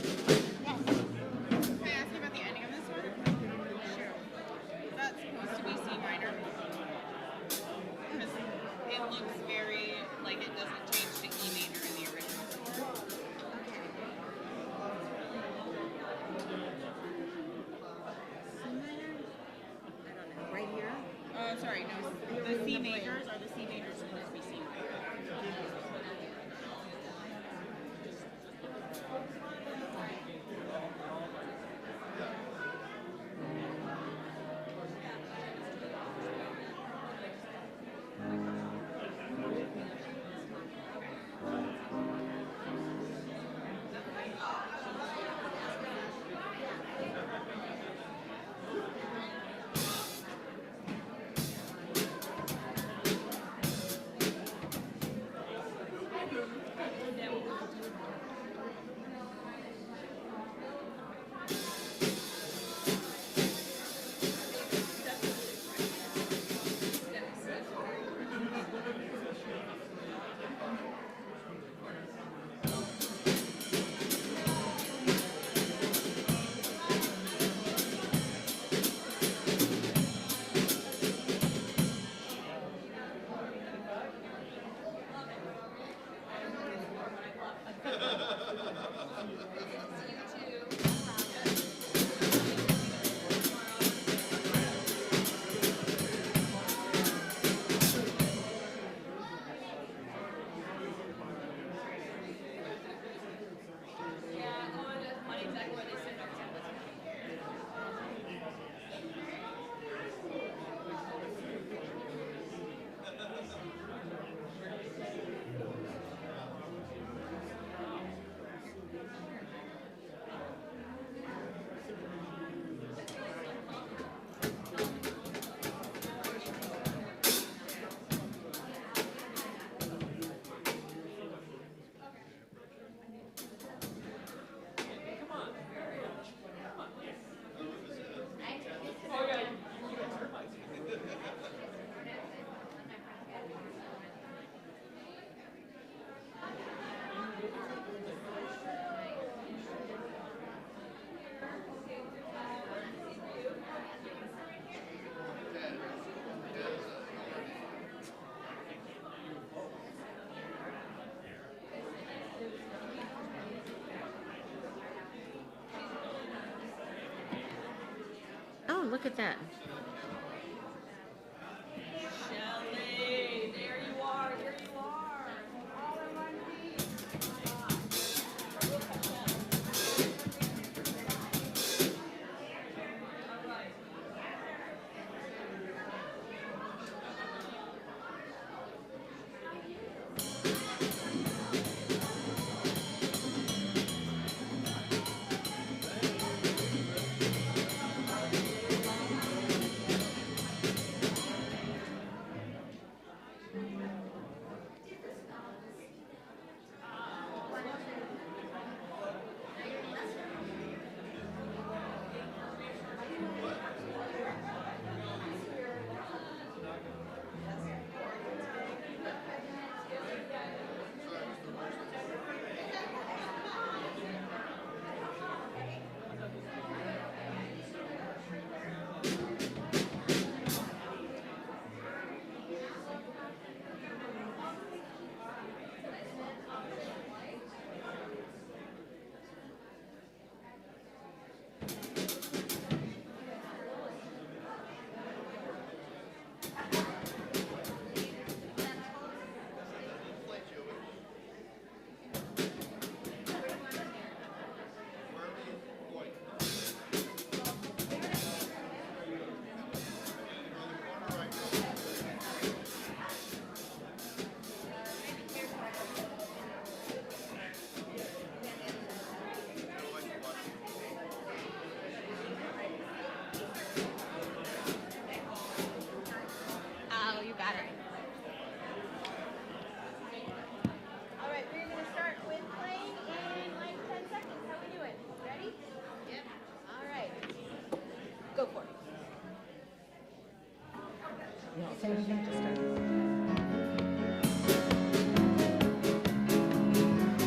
I ask you about the ending of this one? Sure. Is that supposed to be C minor? Because it looks very like it doesn't change to E major in the original score. Okay. C minor? I don't know. Right here? Sorry, no. The C majors are the C majors supposed to be C minor. Oh, look at that. Shelley, there you are, here you are. All in one piece.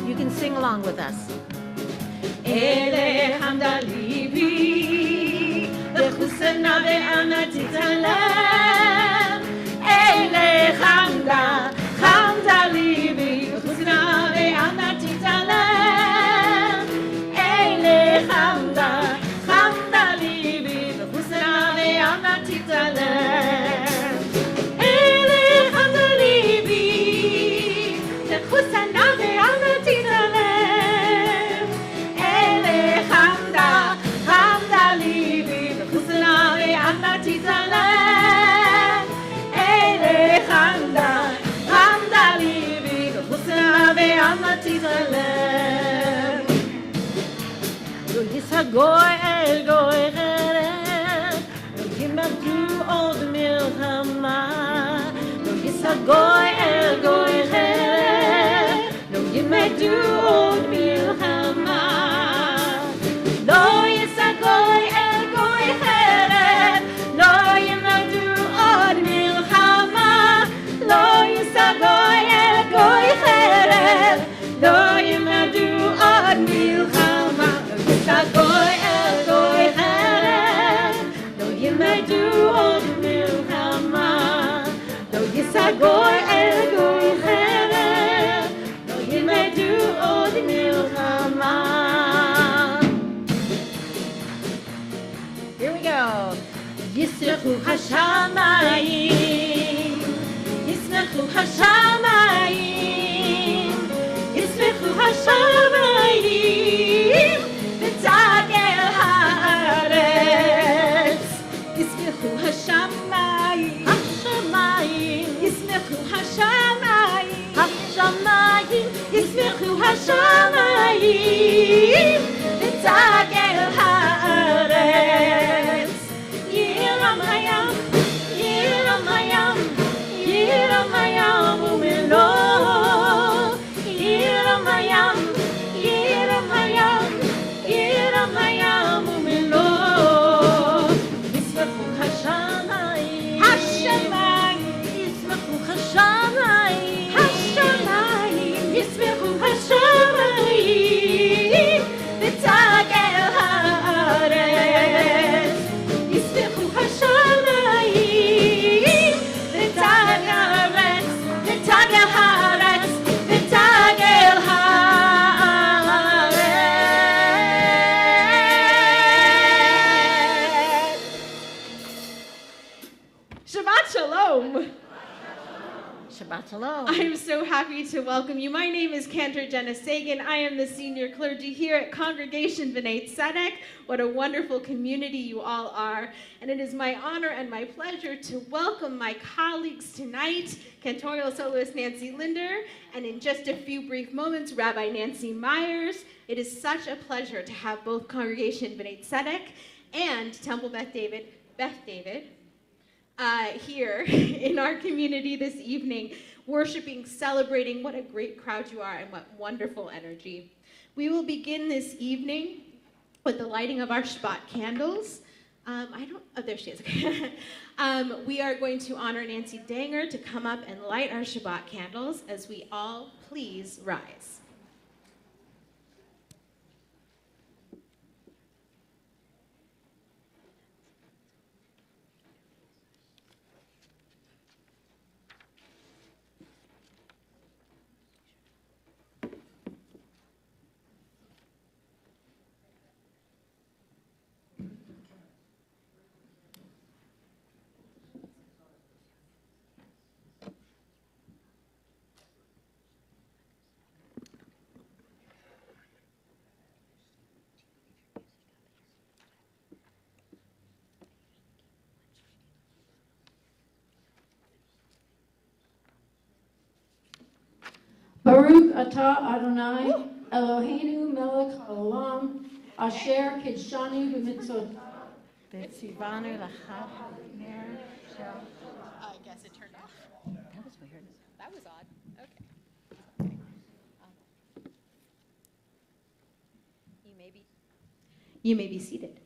You can sing along with us. Ele Hamda Libi, Bechusana ve'ana titalem. Ele Hamda Libi, Bechusana ve'ana titalem. Ele Hamda Libi, Bechusana ve'ana titalem. Ele Hamda Libi, Bechusana ve'ana titalem. Lo yisagoy el goy cheret, lo yimadu od milchama. Lo yisagoy el goy cheret, lo yimadu od milchama. Lo yisagoy el goy cheret, lo yimadu od milchama. Lo yisagoy el goy cheret, lo yimadu od milchama. Goy el goy cheret, lo yimadu od milchama. Lo yisagoy el goy cheret, lo yimadu od milchama. Here we go. Yisrachu hashamayim, yisrachu hashamayim, yisrachu hashamayim. Tagel haaretz, yismechu hashamayim, hashamayim, yismechu hashamayim, hashamayim, yismechu hashamayim. Tagel haaretz, yiram hayam, yiram hayam, yiram hayam umelo, yiram hayam, yiram hayam. Shabbat Shalom. I am so happy to welcome you. My name is Cantor Jenna Sagan. I am the senior clergy here at Congregation Bnai Tzedek. What a wonderful community you all are. And it is my honor and my pleasure to welcome my colleagues tonight, cantorial soloist Nancy Linder, and in just a few brief moments, Rabbi Nancy Myers. It is such a pleasure to have both Congregation Bnai Tzedek and Temple Beth David, here in our community this evening, worshiping, celebrating. What a great crowd you are and what wonderful energy. We will begin this evening with the lighting of our Shabbat candles. There she is. We are going to honor Nancy Danger to come up and light our Shabbat candles as we all please rise. Baruch atah Adonai, Eloheinu melech haolam, asher kidshanu b'mitzvotav. B'tzivanu l'chav ner shel. I guess it turned off. That was weird. That was odd. Okay. You may be seated.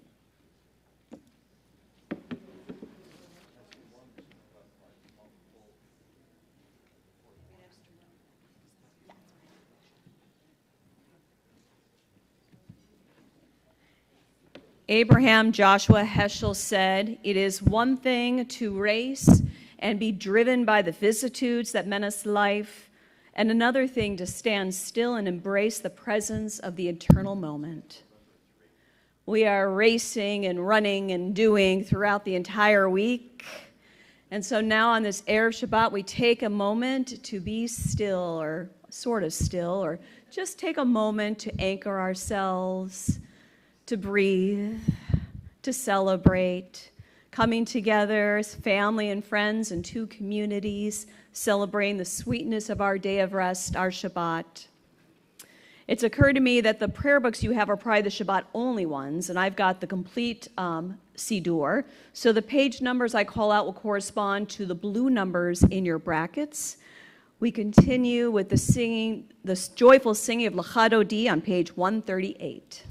Abraham Joshua Heschel said, "It is one thing to race and be driven by the vicissitudes that menace life, and another thing to stand still and embrace the presence of the eternal moment." We are racing and running and doing throughout the entire week. And so now on this Erev Shabbat, we take a moment to be still, or sort of still, or just take a moment to anchor ourselves, to breathe, to celebrate, coming together as family and friends in two communities, celebrating the sweetness of our day of rest, our Shabbat. It's occurred to me that the prayer books you have are probably the Shabbat only ones, and I've got the complete Siddur. So the page numbers I call out will correspond to the blue numbers in your brackets. We continue with the singing, the joyful singing of L'chad Odi on page 138.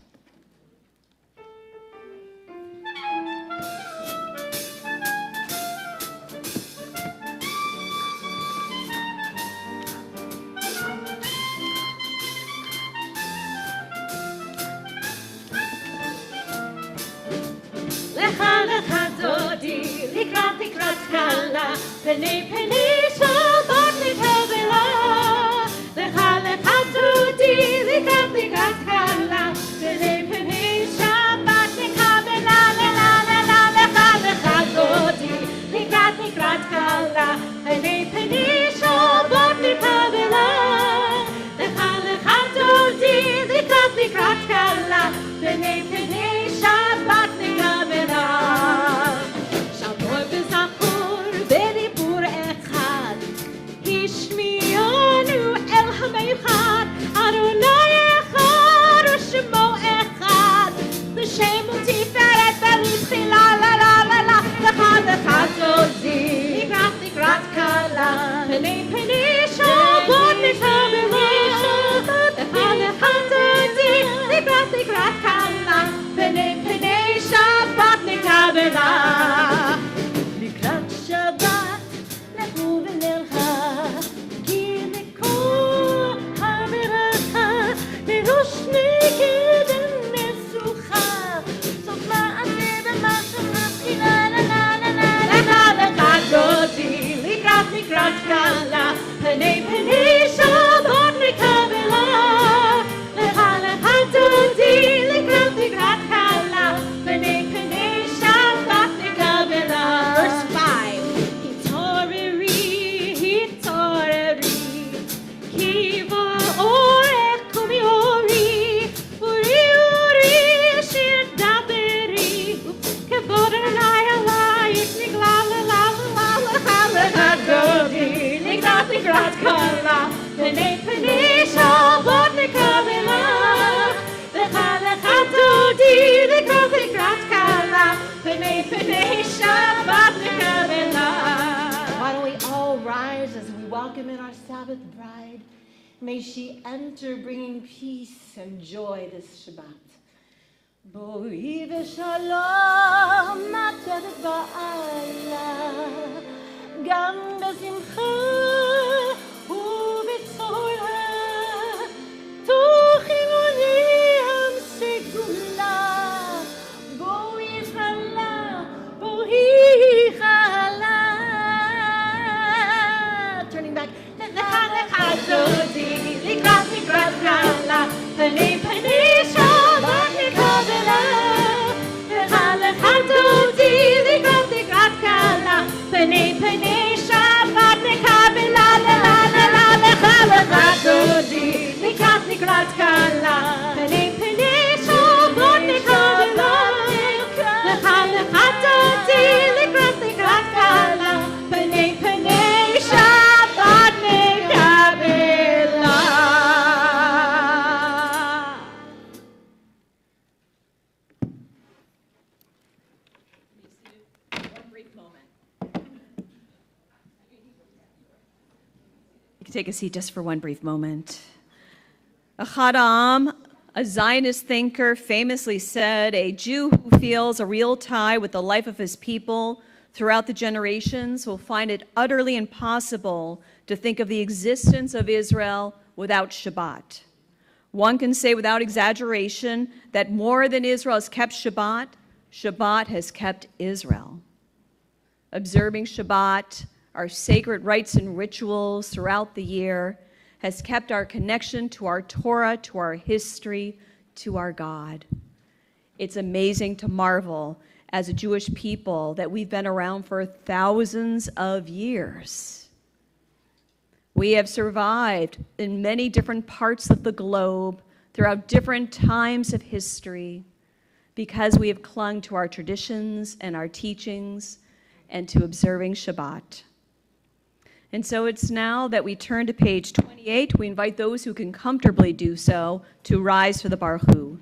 לקראת קלה, פני שבת לקבלה. לך דודי, לקראת קלה, פני שבת לקבלה. לך דודי, לקראת קלה, פני שבת לקבלה. לך דודי, לקראת קלה, פני שבת לקבלה. לקראת קלה, פני שבת לקבלה. לך דודי, לקראת קלה, פני שבת לקבלה. לקראת שבת לכו ונלכה, כי לכל הברכה לראש נגד המשוכה. סוף מעשה במחשב מתחילה, דודי, לקראת קלה, פני שבת לקבלה. לך דודי, לקראת קלה, פני שבת לקבלה. Verse 5. התעוררי, כי באורך קומי אורי, אורי, שיר דברי, כבוד אדוני עלייך נגלה. דודי, לקראת קלה, פני שבת לקבלה. לך דודי, לקראת קלה, פני שבת לקבלה. Why don't we all rise as we welcome in our Sabbath bride? May she enter bringing peace and joy this Shabbat. בואי ושלום, נצדת בעלה. גם בשמחה ובצורה, תוך אמוני המסגולה. בואי חלה, בואי חלה. Turning back. לך דודי, לקראת קלה, פני שבת לקבלה. לך דודי, לקראת קלה, פני שבת לקבלה. לך דודי, לקראת קלה, פני שבת לקבלה. לך דודי, לקראת קלה, פני שבת לקבלה. Take a seat just for one brief moment. Ahad Ha'am, a Zionist thinker, famously said, "A Jew who feels a real tie with the life of his people throughout the generations will find it utterly impossible to think of the existence of Israel without Shabbat. One can say without exaggeration that more than Israel has kept Shabbat, Shabbat has kept Israel. Observing Shabbat, our sacred rites and rituals throughout the year, has kept our connection to our Torah, to our history, to our God. It's amazing to marvel as a Jewish people that we've been around for thousands of years. We have survived in many different parts of the globe throughout different times of history because we have clung to our traditions and our teachings and to observing Shabbat. And so it's now that we turn to page 28. We invite those who can comfortably do so to rise for the Baruch Hu.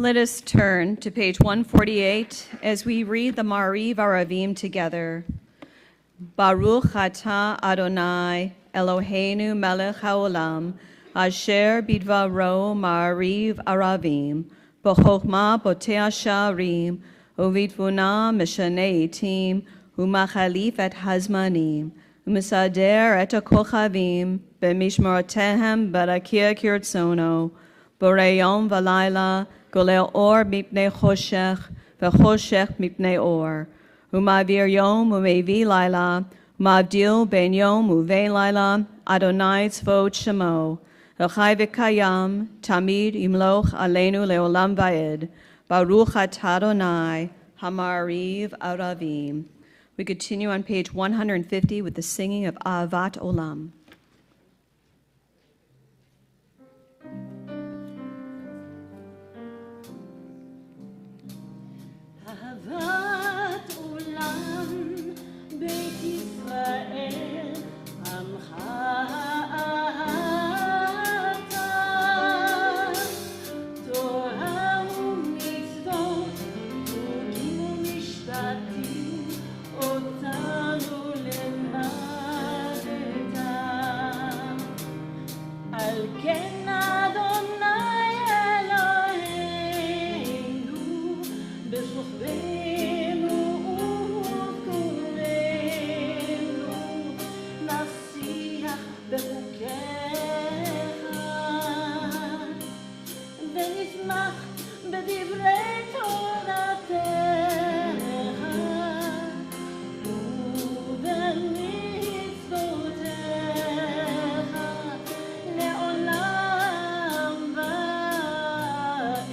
Let us turn to page 148 as we read the Ma'ariv Aravim together. Baruch atah Adonai Eloheinu melech haolam asher bidvaro Ma'ariv Aravim b'chokhmah poteach sha'arim uvitvuna mishanei itim umachalif et hazmanim umisader et hakochavim b'mishmorotehem barakia kirtzono borei yom v'layla golel or mipnei choshech v'choshech mipnei or umavir yom umevi laila umavdil ben yom uvein laila Adonai tzvot shemo v'chai v'kayam tamid imloch aleinu leolam va'ed Baruch atah Adonai Hamariv Aravim. We continue on page 150 with the singing of Ahavat Olam. אהבת עולם בית ישראל עמך אהבת תורה ומצוות חוקים ומשפטים אותנו למדת על כן אדוני אלוהינו בשוכבנו ובקומנו נשיח בחוקיך ונשמח בדברי תורתך ובמצוותיך לעולם ועד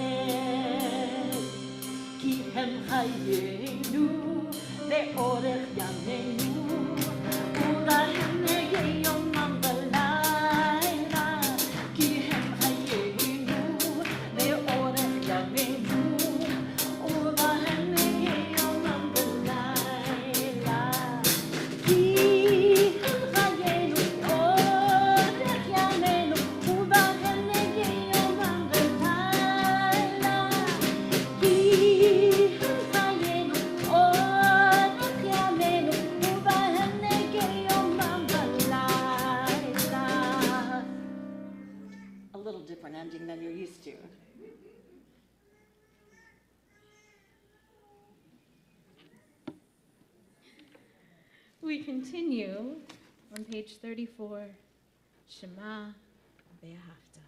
כי הם חיינו לאורך ימינו ובהם נהיה יומם ולילה כי הם חיינו לאורך ימינו ובהם נהיה יומם ולילה כי הם חיינו לאורך ימינו ובהם נהיה יומם ולילה כי הם חיינו We continue on page 34, Shema Be'ahavta.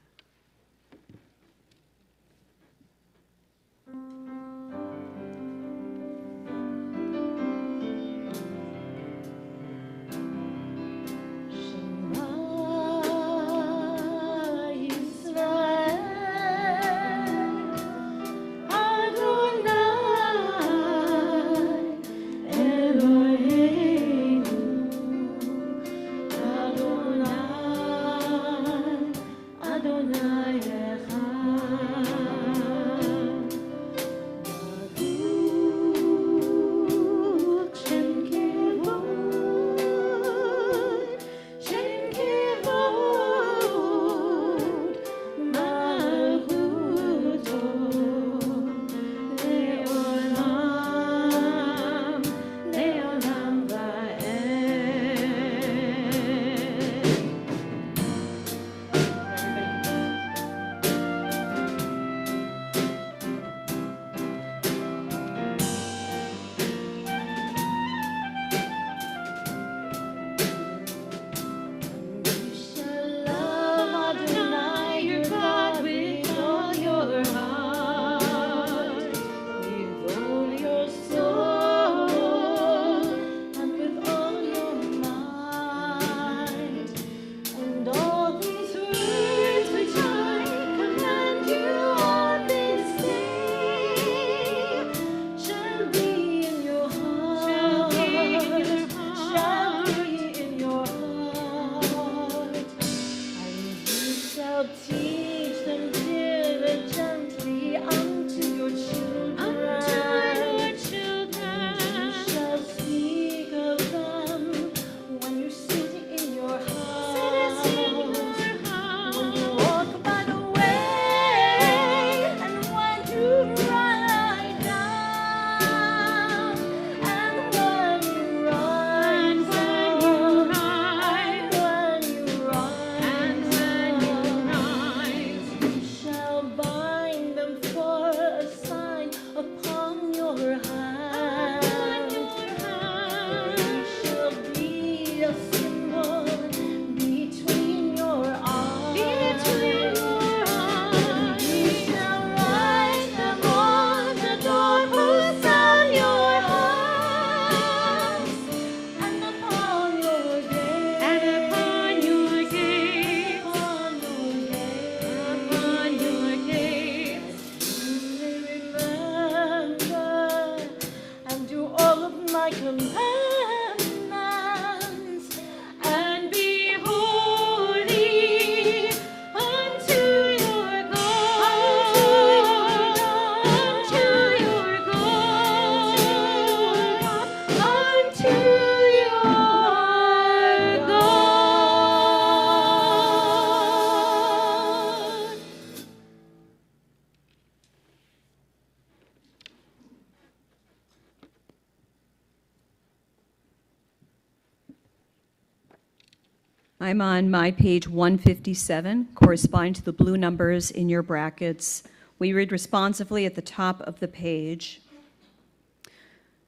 I'm on my page 157, corresponding to the blue numbers in your brackets. We read responsively at the top of the page.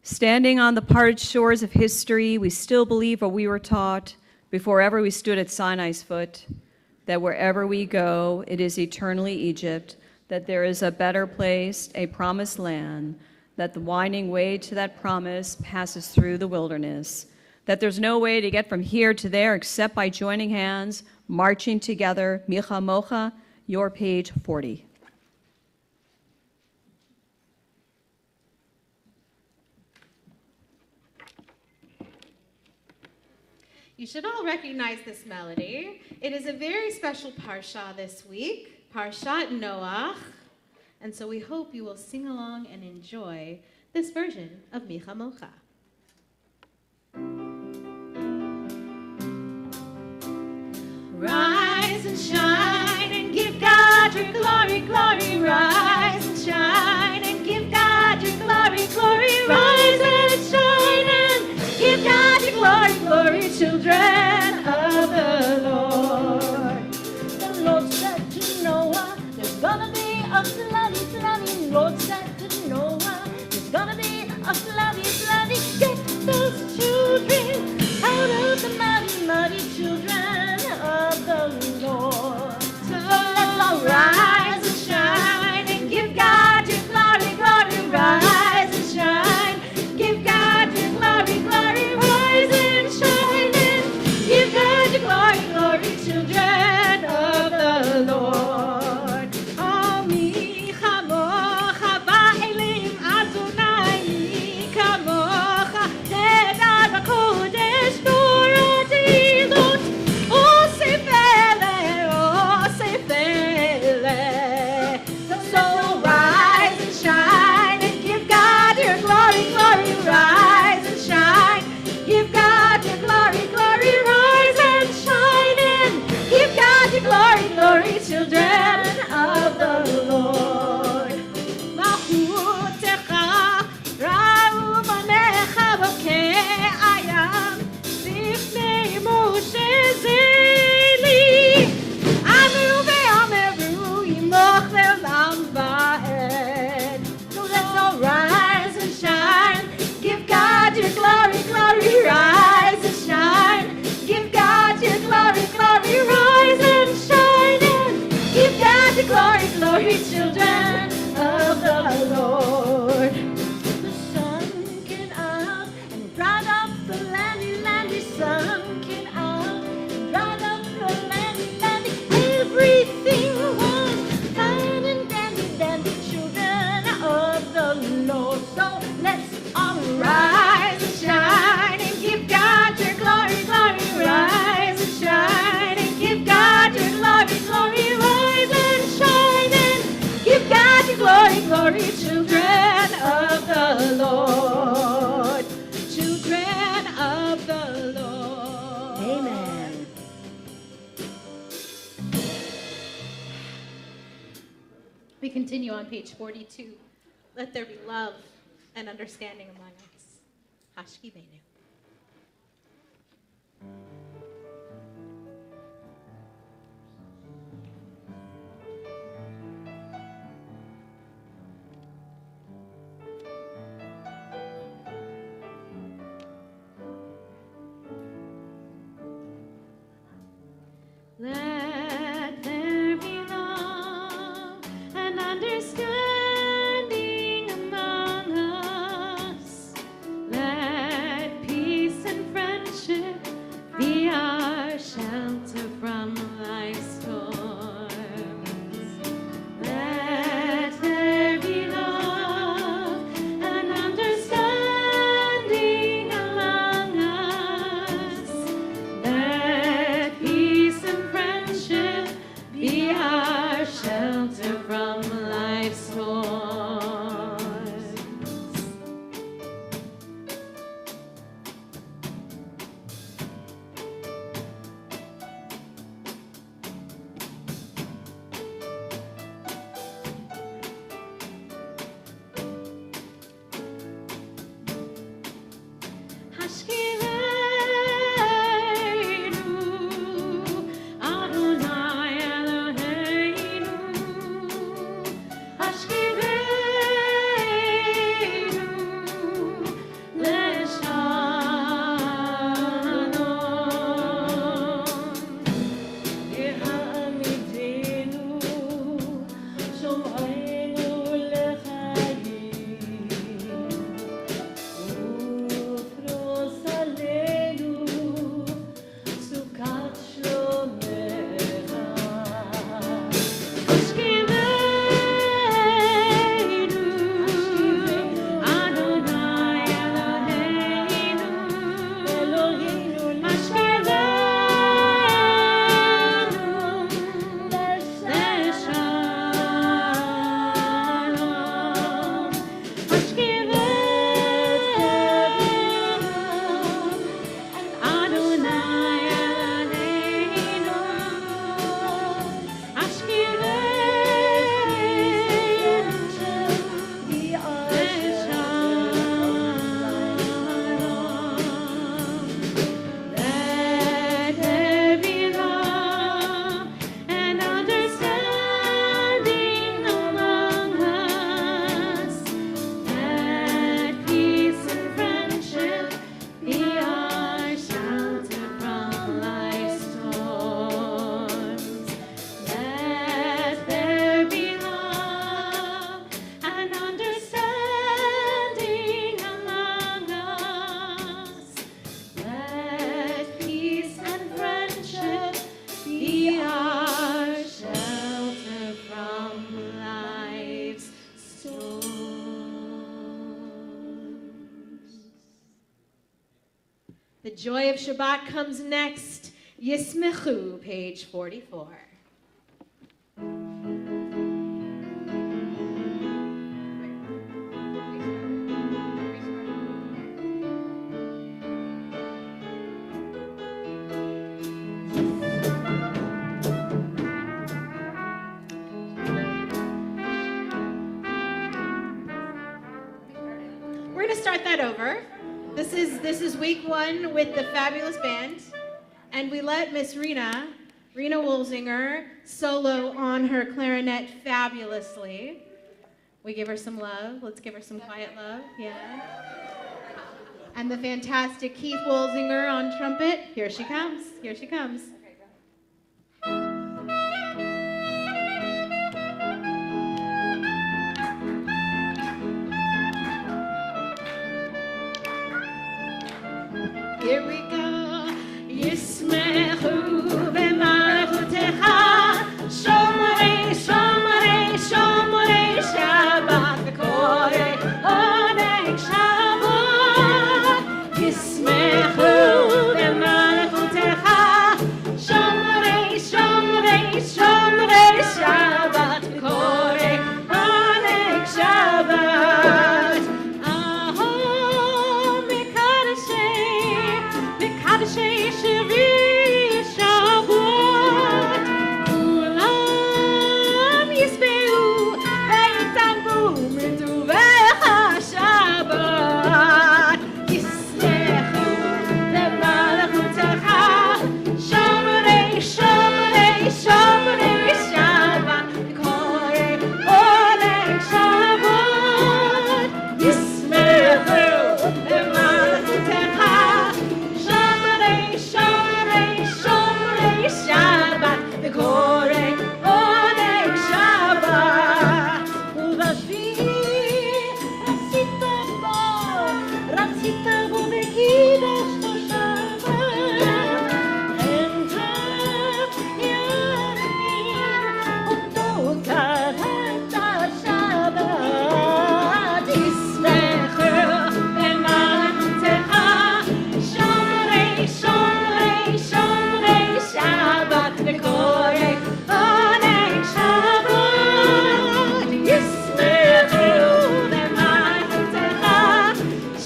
Standing on the parched shores of history, we still believe what we were taught before ever we stood at Sinai's foot, that wherever we go, it is eternally Egypt, that there is a better place, a promised land, that the winding way to that promise passes through the wilderness, that there's no way to get from here to there except by joining hands, marching together. Micha Mocha, your page 40. You should all recognize this melody. It is a very special parsha this week, Parshat Noach. And so we hope you will sing along and enjoy this version of Micha Mocha. Rise and shine and give God your glory, glory. Rise and shine and give God your glory, glory. Rise and shine and give God your glory, glory, children of the Lord. The Lord said to Noah, there's gonna be a floody, floody. Lord said to Noah, there's gonna be a floody, floody. Get those children on page 42. Let there be love and understanding among us. Hashki Benu. Let there be love and understanding among us. Let peace and friendship be our shelter from life's storms. Let there be love and understanding among us. Let peace and friendship be our shelter from life's storms. Hashkirenu, Adonai Eloheinu. Hashkirenu, Leshalom. Yehamidenu, Shom'enu lechayim. Ufros alenu, Sukat shlomecha. Hashkivenu, Adonai Eloheinu. Hashkivenu, Leshalom. Hashkivenu, Adonai Eloheinu. Let there be love and understanding among us. Let peace and friendship be our shelter from life's storms. Let there be love and understanding among us. Let peace and friendship be our shelter from life's storms. The joy of Shabbat comes next. Yismechu, page 44. We're going to start that over. This is week one with the fabulous band, and we let Miss Rena Wolzinger, solo on her clarinet fabulously. We give her some love. Let's give her some quiet love. Yeah. And the fantastic Keith Wolzinger on trumpet. Here she comes. Here she comes. Here we go. Yismechu v'malchutecha, shomrei, shomrei, shomrei Shabbat, v'korei oneg Shabbat. Yismechu v'malchutecha, shomrei, shomrei, shomrei Shabbat, v'korei oneg Shabbat. Ahom mekadeshei, mekadeshei shiri מטובך שבת, ישמחו למלכותך, שומרי שומרי שומרי שבת, קורא עונג שבת, ישמחו למלכותך, שומרי שומרי שומרי שבת, וקורא עונג שבת. ובשביל רצית בו וקידשת שבת, אין כך ירמין אותו כרת השבת, ישמחו במלכותך, שומרי שומרי שומרי שבת, וקורא עונג שבת, ישמחו במלכותך,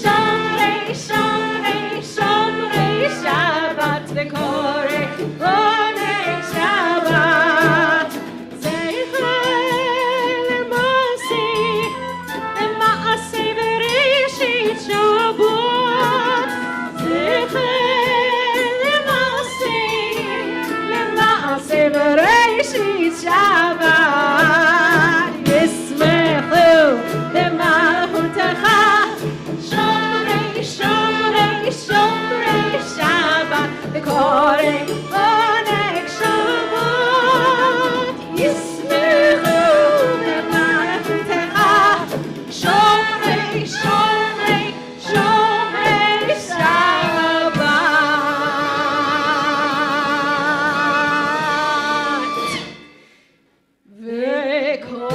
שומרי שומרי שומרי שבת, וקורא עונג שבת. זכר למעשה בראשית שבת, זכר למעשה בראשית שבת, ישמחו במלכותך, שומרי שומרי שומרי שבת, וקורא עונג שבת, ישמחו במלכותך, שומרי שומרי שומרי שבת. וקורא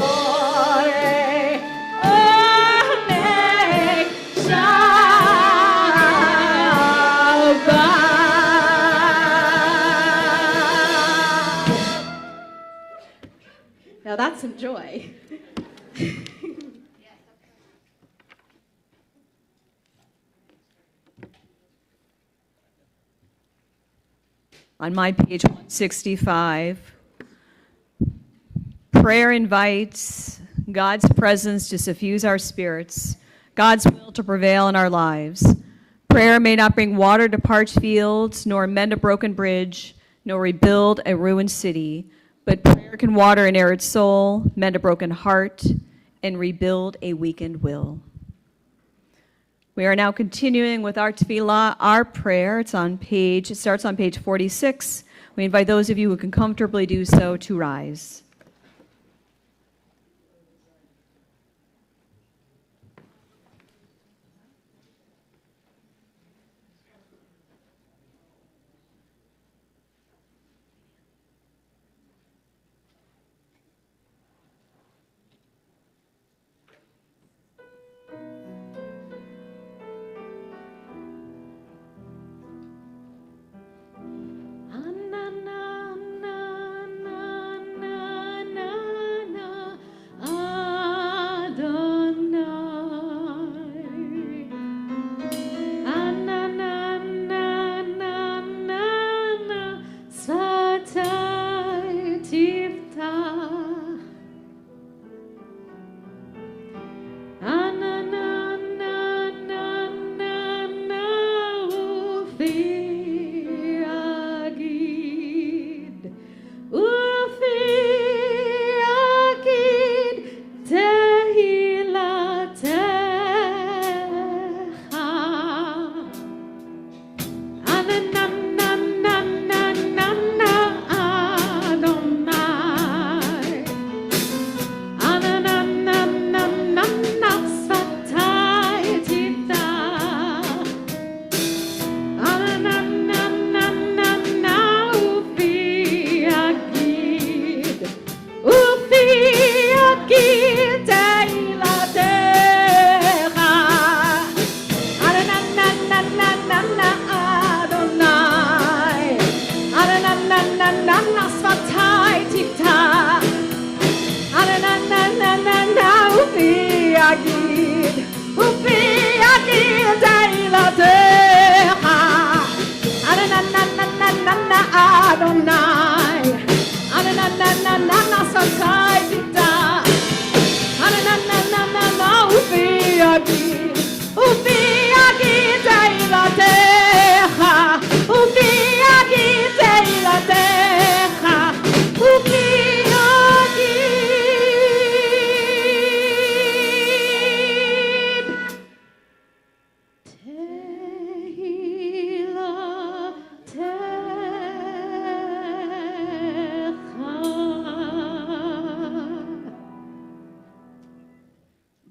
עונג שבת. Now that's some joy. On my page 165, prayer invites God's presence to suffuse our spirits, God's will to prevail in our lives. Prayer may not bring water to parched fields, nor mend a broken bridge, nor rebuild a ruined city, but prayer can water an arid soul, mend a broken heart, and rebuild a weakened will. We are now continuing with our tefillah, our prayer. It starts on page 46. We invite those of you who can comfortably do so to rise. Na na na na na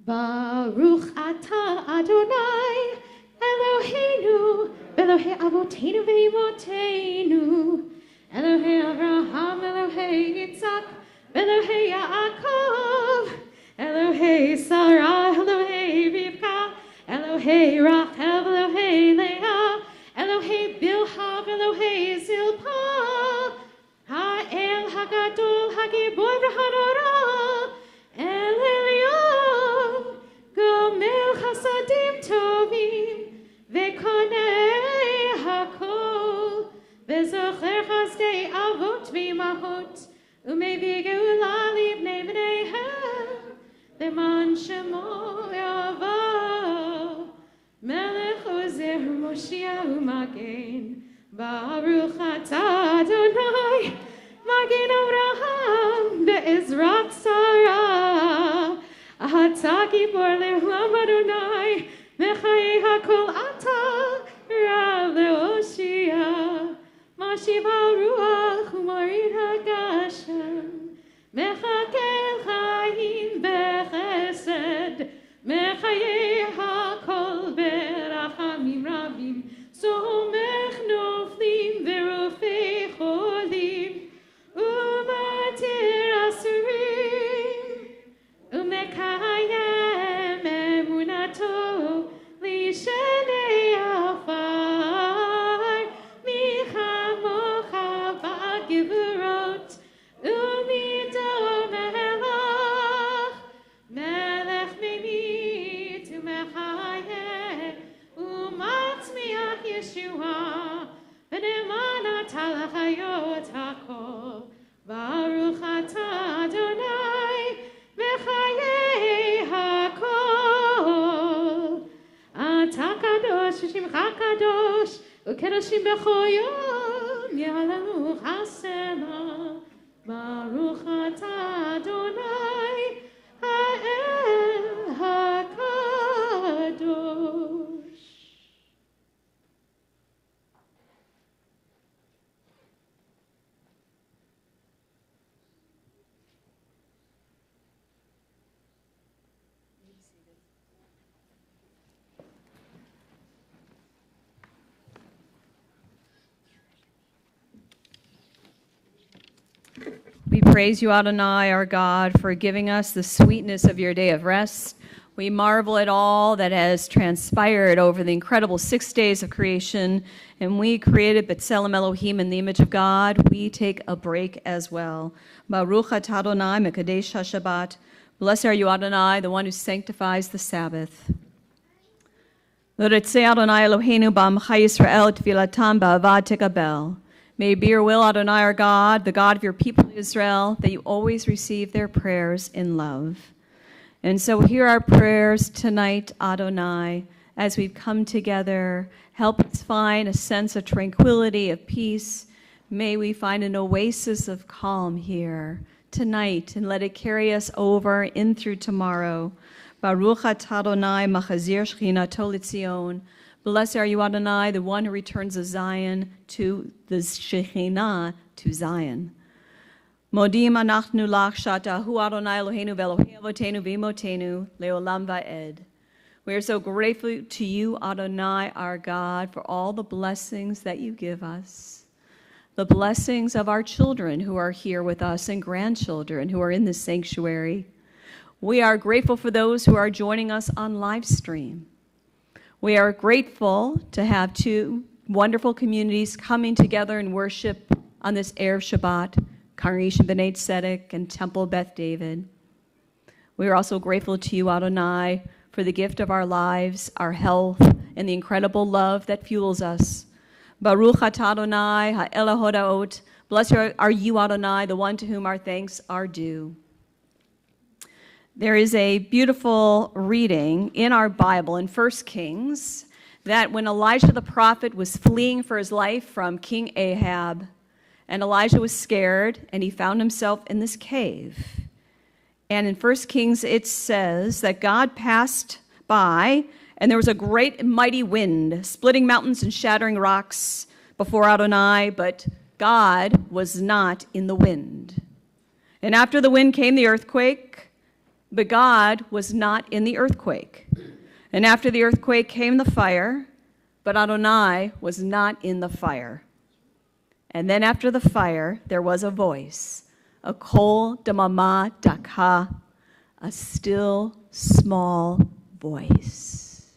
Baruch atah Adonai Eloheinu Elohei Avotenu ve'imotenu Elohei Avraham Elohei Yitzhak Elohei Yaakov Elohei Sarah Elohei Rivka Elohei Rachel Elohei Leah Elohei Bilhah Elohei Zilpah Ha'el Hagadol Hagibor V'Hanora El Elyon Gomel Chasadim Tovim Ve'konei Hakol Ve'zocher Chazdei Avot V'imahot Umevi Geula Libnei Bneihem Leman Shemo Yava Melech Ozer Moshiach Magen Baruch atah Adonai Magen Avraham Be'ezrat Sarah Atah Gibor Le'olam Adonai Mechayei Hakol Atah Rav Le'oshia Mashiv HaRuach U'Morid HaGashem Mechakel Chaim Bechesed Mechayei Hakol Berachamim Rabim Somech Noflim Verofei Cholim Umatir Asurim Umekayem Emunato Lishenei Afar Michamocha Ba'gevurot Umido Melech Melech Menit Umechayeh Umatzmiach Yeshua V'nemana Talachayot HaKol Baruch atah Adonai Mechayei HaKol Atah Kadosh V'Shimcha Kadosh U'Kedoshim B'chol Yom Ya'alenu Chasena Baruch atah Adonai Ha'el HaKadosh. We praise you, Adonai, our God, for giving us the sweetness of your day of rest. We marvel at all that has transpired over the incredible 6 days of creation, and we created B'Tselem Elohim in the image of God. We take a break as well. Baruch atah Adonai Mekadesh HaShabbat. Blessed are you, Adonai, the one who sanctifies the Sabbath. L'ritzei Adonai Eloheinu ba'amcha Yisrael tfilatam ba'avad tekabel. May it be your will, Adonai, our God, the God of your people Israel, that you always receive their prayers in love. And so hear our prayers tonight, Adonai, as we've come together. Help us find a sense of tranquility, of peace. May we find an oasis of calm here tonight, and let it carry us over in through tomorrow. Baruch atah Adonai machazir shechinato l'tzion. Blessed are you, Adonai, the one who returns the Zion to the Shekhinah, to Zion. Modim anachnu lach shatahu Adonai Eloheinu ve'Elohei avotenu v'imotenu leolam va'ed. We are so grateful to you, Adonai, our God, for all the blessings that you give us. The blessings of our children who are here with us and grandchildren who are in this sanctuary. We are grateful for those who are joining us on live stream. We are grateful to have two wonderful communities coming together in worship on this Erev Shabbat, Congregation Bnai Tzedek and Temple Beth David. We are also grateful to you, Adonai, for the gift of our lives, our health, and the incredible love that fuels us. Baruch atah Adonai ha'el hodaot. Blessed are you, Adonai, the one to whom our thanks are due. There is a beautiful reading in our Bible in 1 Kings that when Elijah the prophet was fleeing for his life from King Ahab, and Elijah was scared, and he found himself in this cave. And in 1 Kings it says that God passed by, and there was a great and mighty wind, splitting mountains and shattering rocks before Adonai, but God was not in the wind. And after the wind came the earthquake, But God was not in the earthquake. And after the earthquake came the fire, but Adonai was not in the fire. And then after the fire, there was a voice, a kol damama daka, a still small voice.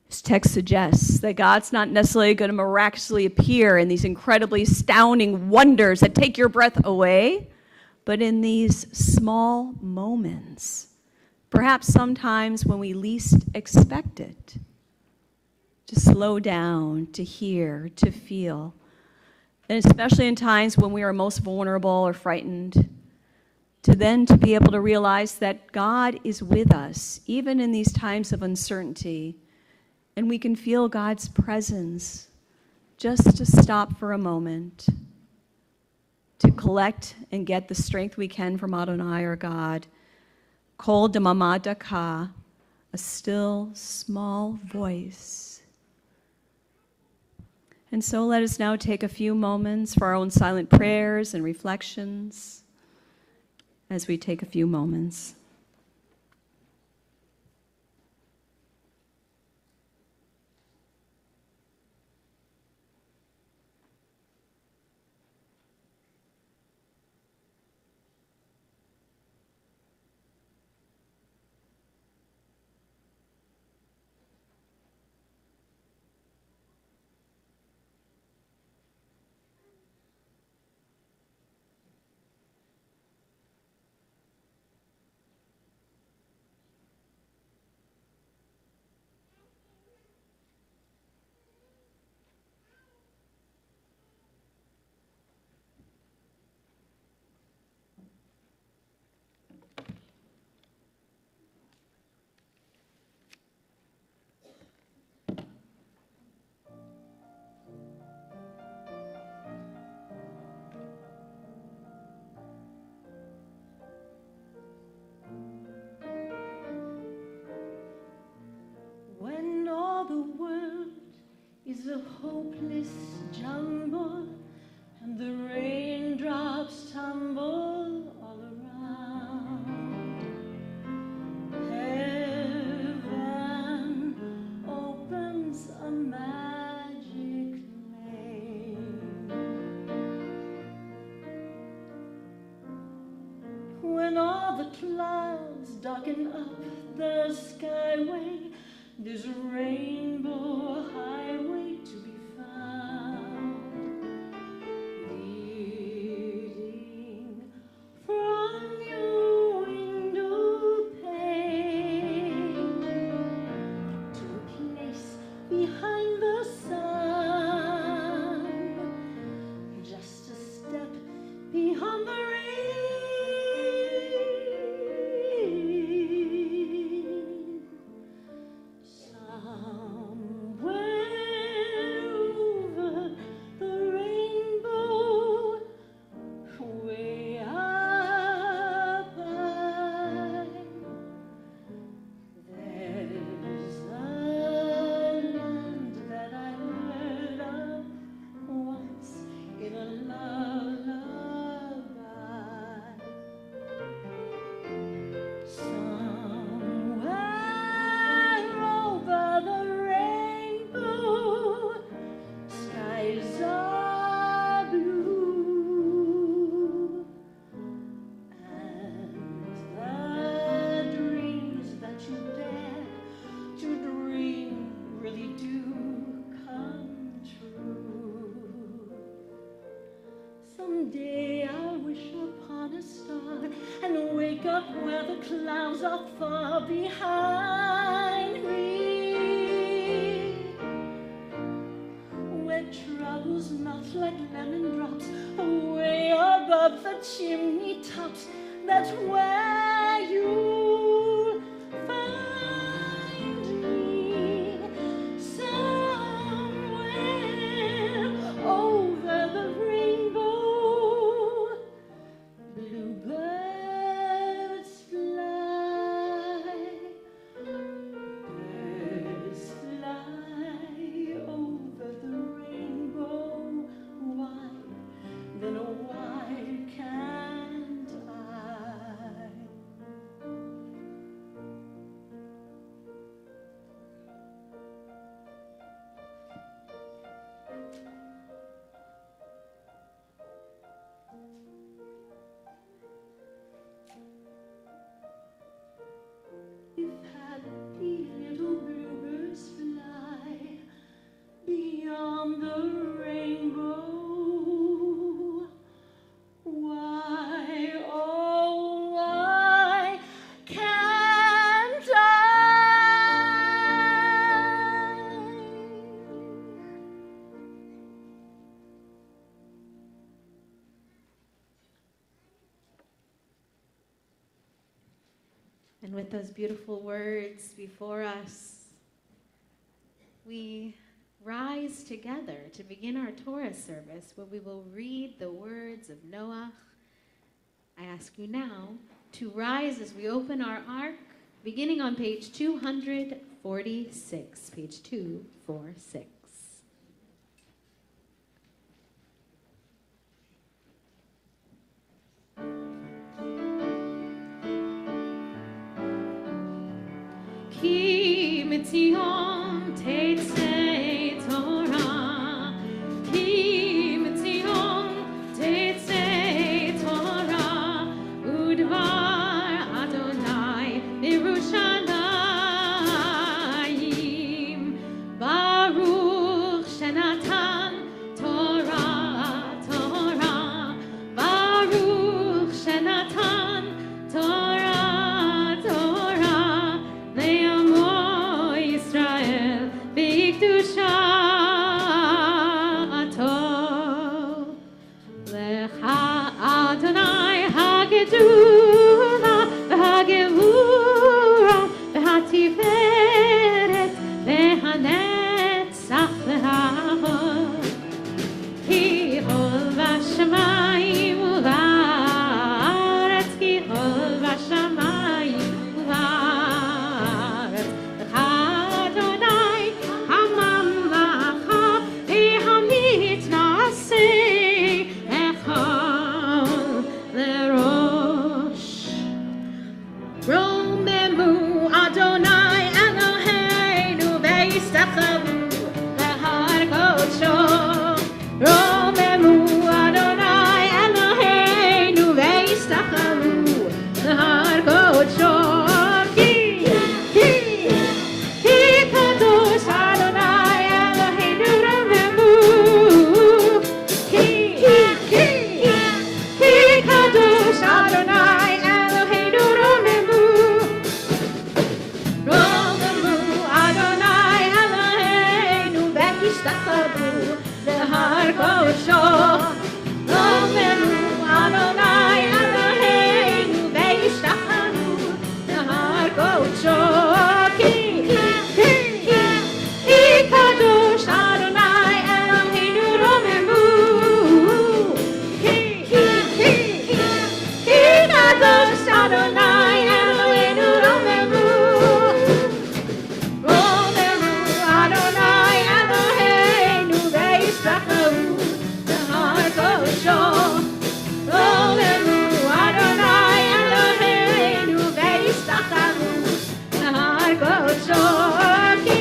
This text suggests that God's not necessarily going to miraculously appear in these incredibly astounding wonders that take your breath away, but in these small moments, perhaps sometimes when we least expect it, to slow down, to hear, to feel, and especially in times when we are most vulnerable or frightened, to be able to realize that God is with us, even in these times of uncertainty, and we can feel God's presence, just to stop for a moment, to collect and get the strength we can from Adonai, our God. Kol damama daka, a still small voice. And so let us now take a few moments for our own silent prayers and reflections as we take a few moments. When all the world is a hopeless jumble and the raindrops tumble all around, heaven opens a magic lane. When all the clouds darken up the skyway, there's a rainbow highway to be found, leading from your window pane to a place behind the sun, just a step beyond the rain. Someday I'll wish upon a star and wake up where the clouds are far behind me, where troubles melt like lemon drops away above the chimney tops. That's where you'll find me, somewhere over the rainbow. Bluebirds fly, birds fly over the rainbow. Why, then why can't And with those beautiful words before us, we rise together to begin our Torah service, where we will read the words of Noah. I ask you now to rise as we open our ark, beginning on page 246, page 246. Ki mitzion tetzei Torah, ki mitzion tetzei Torah, udvar Adonai Yerushalayim, Baruch shenatan Torah, Torah, Baruch shenatan Torah, Torah, le'amo Yisrael b'kdushato. Lecha Adonai hagedula v'hagevura v'hatiferet v'hanetzach v'hahod. Ki chol v'shamayim u'va'aretz, ki chol v'shamayim u'va'aretz. Lecha Adonai hamamlacha v'hamitnaseh echol lerosh. Romemu Adonai Eloheinu v'yistachavu lehar kodsho. Romemu Adonai Eloheinu v'yistachavu lehar kodsho. Ki kadosh Adonai Eloheinu romemu. Ki kadosh Adonai Eloheinu romemu. Romemu Adonai Eloheinu v'yistachavu lehar kodsho. Romemu Adonai Eloheinu v'yistachavu lehar kodsho. Ki kadosh Adonai Eloheinu romemu. Ki kadosh Adonai Eloheinu romemu. Romemu Adonai Eloheinu v'yistachavu lehar kodsho. Romemu Adonai Eloheinu v'yistachavu lehar kodsho. Ki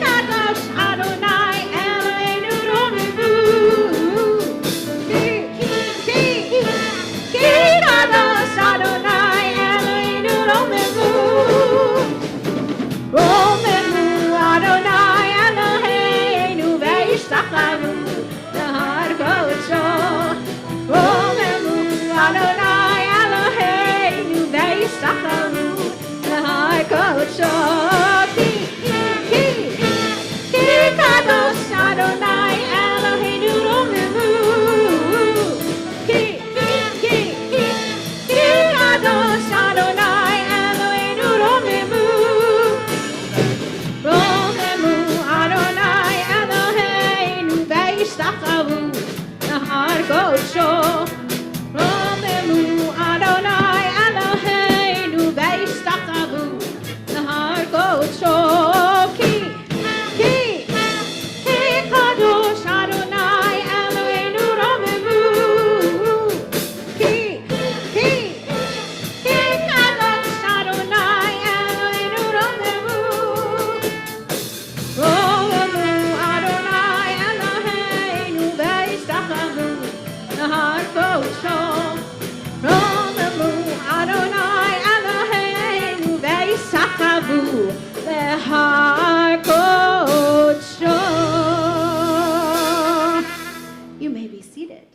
kadosh Adonai Eloheinu romemu. Ki kadosh Adonai Eloheinu romemu. Romemu Adonai Eloheinu v'yistachavu lehar kodsho. Romemu Adonai Eloheinu v'yistachavu lehar kodsho. Ki kadosh Adonai Eloheinu romemu. Ki kadosh Adonai Eloheinu romemu. Romemu Adonai Eloheinu v'yistachavu lehar kodsho. Romemu Adonai Eloheinu v'yistachavu lehar kodsho. Ki kadosh Adonai Eloheinu romemu. Ki kadosh Adonai Eloheinu romemu. Romemu Adonai Eloheinu v'yistachavu lehar kodsho. Romemu Adonai Eloheinu v'yistachavu lehar kodsho. You may be seated.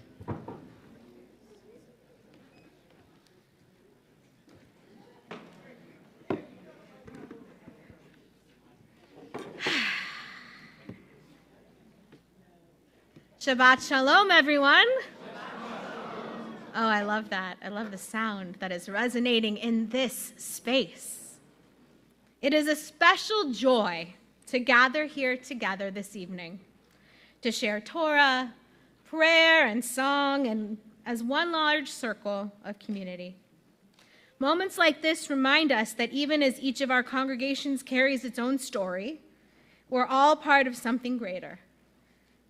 Shabbat Shalom, everyone. Oh, I love that. I love the sound that is resonating in this space. It is a special joy to gather here together this evening, to share Torah, prayer, and song, and as one large circle of community. Moments like this remind us that even as each of our congregations carries its own story, we're all part of something greater,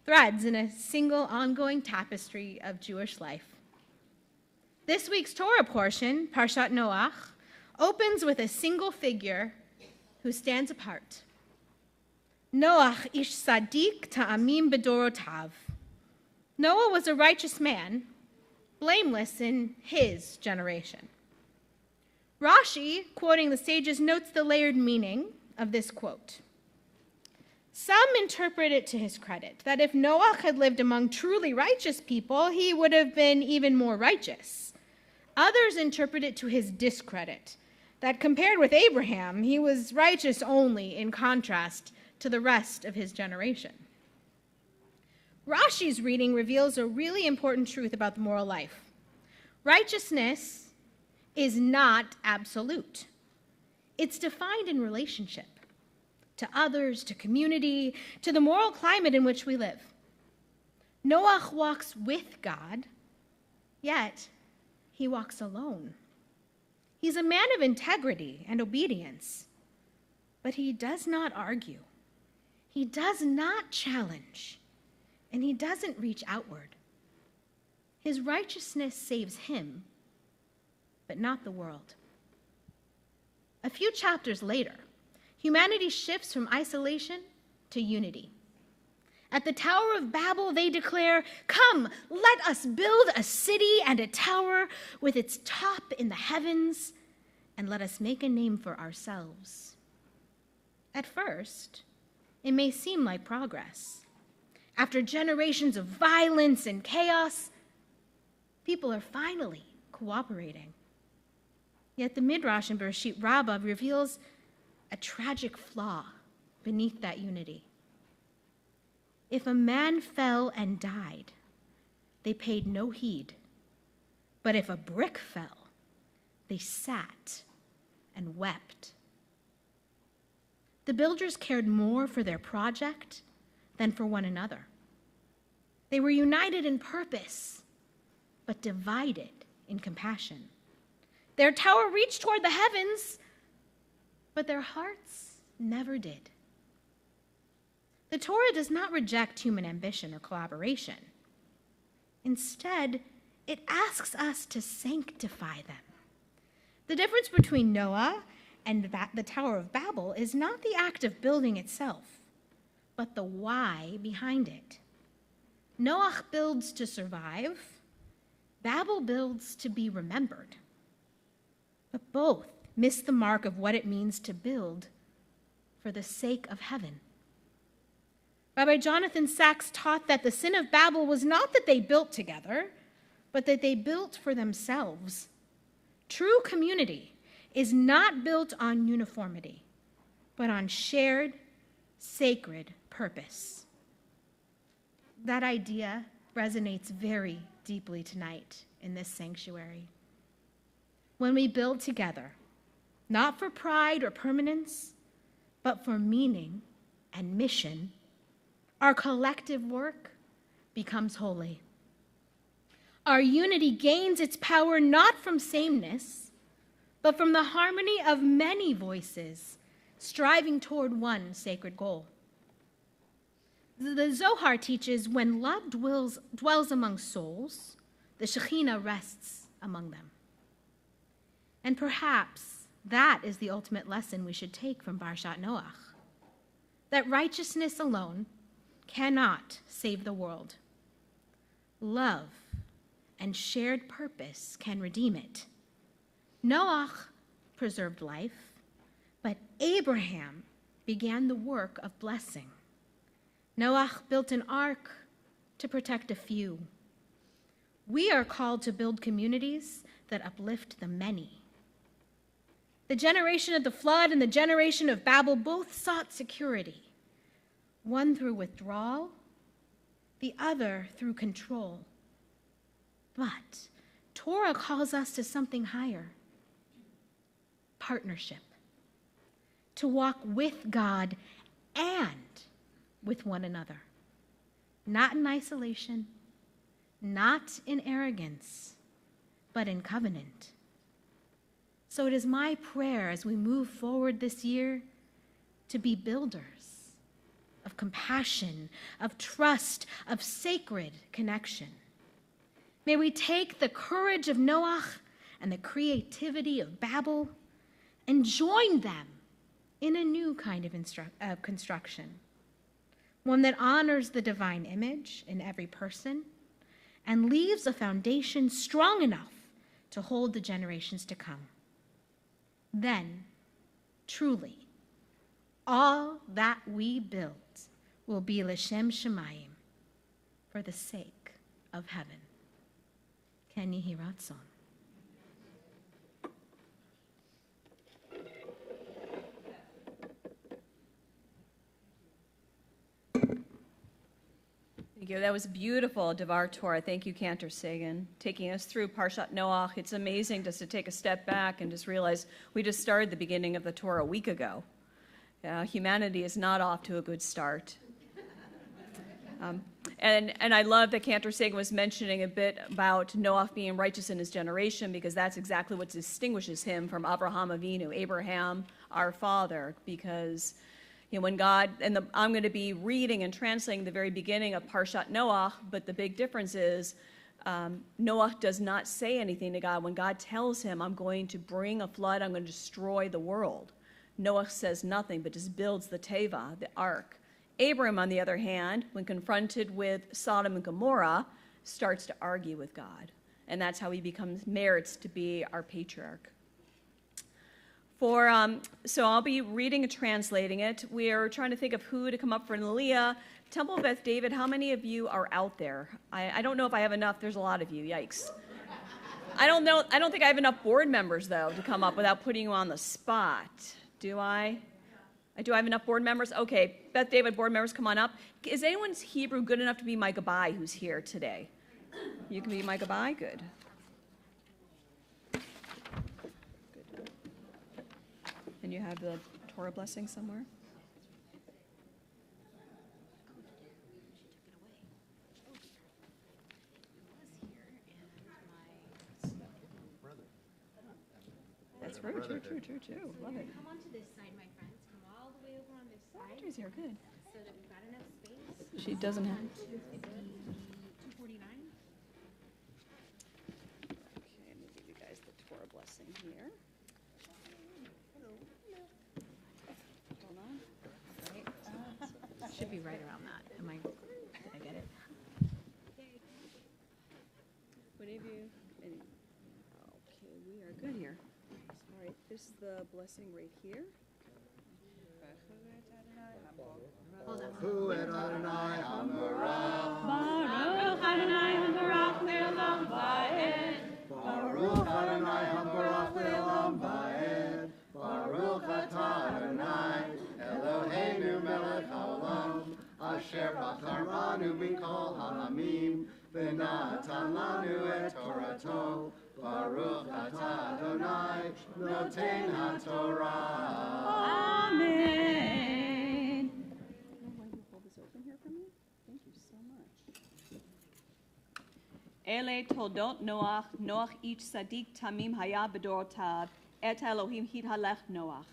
threads in a single ongoing tapestry of Jewish life. This week's Torah portion, Parshat Noach, opens with a single figure who stands apart. Noach ish sadik ta'amim bedorotav. Noah was a righteous man, blameless in his generation. Rashi, quoting the sages, notes the layered meaning of this quote. Some interpret it to his credit, that if Noach had lived among truly righteous people, he would have been even more righteous. Others interpret it to his discredit, that compared with Abraham, he was righteous only in contrast to the rest of his generation. Rashi's reading reveals a really important truth about the moral life. Righteousness is not absolute. It's defined in relationship to others, to community, to the moral climate in which we live. Noach walks with God, yet he walks alone. He's a man of integrity and obedience, but he does not argue. He does not challenge, and he doesn't reach outward. His righteousness saves him, but not the world. A few chapters later, humanity shifts from isolation to unity. At the Tower of Babel, they declare, "Come, let us build a city and a tower with its top in the heavens, and let us make a name for ourselves." At first, it may seem like progress. After generations of violence and chaos, people are finally cooperating. Yet the Midrash in Bereshit Rabbah reveals a tragic flaw beneath that unity. If a man fell and died, they paid no heed. But if a brick fell, they sat and wept. The builders cared more for their project than for one another. They were united in purpose, but divided in compassion. Their tower reached toward the heavens, but their hearts never did. The Torah does not reject human ambition or collaboration. Instead, it asks us to sanctify them. The difference between Noah and the Tower of Babel is not the act of building itself, but the why behind it. Noach builds to survive. Babel builds to be remembered. But both miss the mark of what it means to build for the sake of heaven. Rabbi Jonathan Sachs taught that the sin of Babel was not that they built together, but that they built for themselves. True community is not built on uniformity, but on shared, sacred purpose. That idea resonates very deeply tonight in this sanctuary. When we build together, not for pride or permanence, but for meaning and mission, our collective work becomes holy. Our unity gains its power not from sameness, but from the harmony of many voices striving toward one sacred goal. The Zohar teaches when love dwells among souls, the Shekhinah rests among them. And perhaps that is the ultimate lesson we should take from Parshat Noach, that righteousness alone cannot save the world. Love and shared purpose can redeem it. Noach preserved life, but Abraham began the work of blessing. Noach built an ark to protect a few. We are called to build communities that uplift the many. The generation of the flood and the generation of Babel both sought security, one through withdrawal, the other through control. But Torah calls us to something higher: partnership, to walk with God and with one another, not in isolation, not in arrogance, but in covenant. So it is my prayer as we move forward this year to be builders of compassion, of trust, of sacred connection. May we take the courage of Noah and the creativity of Babel and join them in a new kind of construction, one that honors the divine image in every person and leaves a foundation strong enough to hold the generations to come. Then, truly, all that we build will be L'Shem Shemayim, for the sake of heaven. Ken Yehi Ratzon. Thank you. That was beautiful, Devar Torah. Thank you, Cantor Sagan, taking us through Parshat Noach. It's amazing just to take a step back and just realize we just started the beginning of the Torah a week ago. Humanity is not off to a good start. And I love that Cantor Sagan was mentioning a bit about Noach being righteous in his generation, because that's exactly what distinguishes him from Abraham Avinu, Abraham, our father, because when God, I'm going to be reading and translating the very beginning of Parshat Noach, but the big difference is Noach does not say anything to God. When God tells him, I'm going to bring a flood, I'm going to destroy the world, Noach says nothing, but just builds the teva, the ark. Abram, on the other hand, when confronted with Sodom and Gomorrah, starts to argue with God. And that's how he merits to be our patriarch. So I'll be reading and translating it. We're trying to think of who to come up for Aliyah. Temple of Beth David, how many of you are out there? I don't know if I have enough. There's a lot of you. Yikes. I don't think I have enough board members, though, to come up without putting you on the spot. Do I? Do I have enough board members? Okay, Beth David board members, come on up. Is anyone's Hebrew good enough to be my Gabai who's here today? You can be my Gabai? Good. And you have the Torah blessing somewhere? That's true. Love it. Come onto this side, my friends. Come all the way over on this side. Audrey's here, good. So that we've got enough space. She doesn't have. 249. Okay, let me give you guys the Torah blessing here. Hold on. Right. Should be right around that. Did I get it? Whatever you. Okay, we are good here. All right, this is the blessing right here. Hold on. Baruch Adonai Hambarach. Baruch Adonai Hambarach Le'olam Va'ed. Baruch Adonai Hambarach Le'olam Va'ed. Baruch Atah Adonai Eloheinu melech haolam asher bachar banu mikol ha'amim v'natan lanu et Torato. Baruch Atah Adonai noten haTorah. Amen. Why do you hold this open here for me? Thank you so much. Ele toldot Noach, Noach ich sadik tamim haya bedorotav, et Elohim hithalech Noach.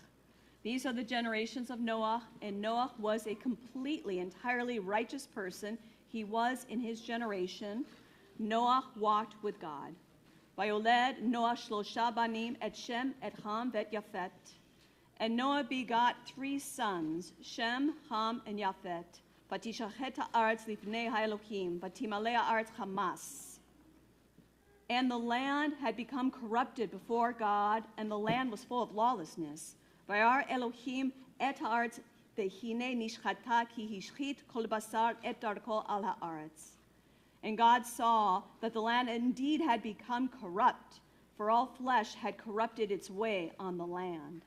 These are the generations of Noach, and Noach was a completely, entirely righteous person. He was in his generation. Noach walked with God. Vayoled Noach shlosha banim et Shem et Ham vet Yafet. And Noah begot 3 sons, Shem, Ham, and Yafet. Vatishachet ha'aretz lifnei ha'Elohim, vatimalei ha'aretz chamas. And the land had become corrupted before God, and the land was full of lawlessness. Vayar Elohim et ha'aretz v'hine nishchata ki hishchit kol basar et darko al ha'aretz. And God saw that the land indeed had become corrupt, for all flesh had corrupted its way on the land.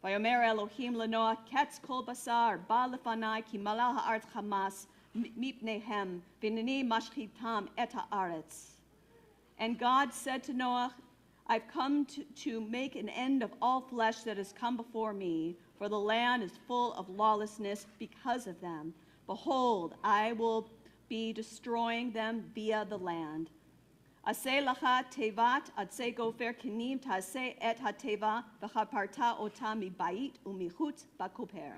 Vayomer Elohim lenoah ketz kol basar ba lefanai ki mala ha'aretz chamas mipnehem v'nini mashchitam et ha'aretz. And God said to Noah, I've come to make an end of all flesh that has come before me, for the land is full of lawlessness because of them. Behold, I will be destroying them via the land. Aseh lacha tevat atzei gofer kinim taseh et hateva v'chaparta ota mibayit umichutz bakoper.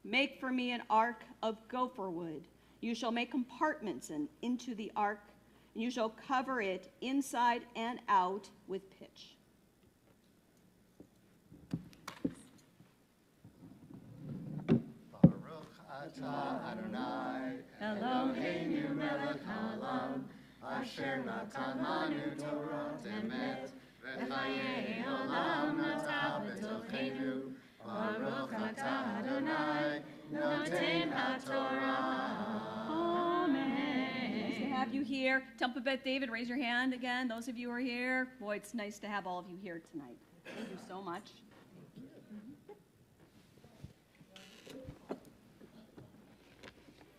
Make for me an ark of gopher wood. You shall make compartments into the ark, and you shall cover it inside and out with pitch. Baruch atah Adonai, Eloheinu melech haolam, asher natan lanu Torah emet, v'chayei olam nata b'tochenu. Baruch atah Adonai, noten haTorah. Nice to have you here. Temple Beth David, raise your hand again. Those of you who are here. Boy, it's nice to have all of you here tonight. Thank you so much.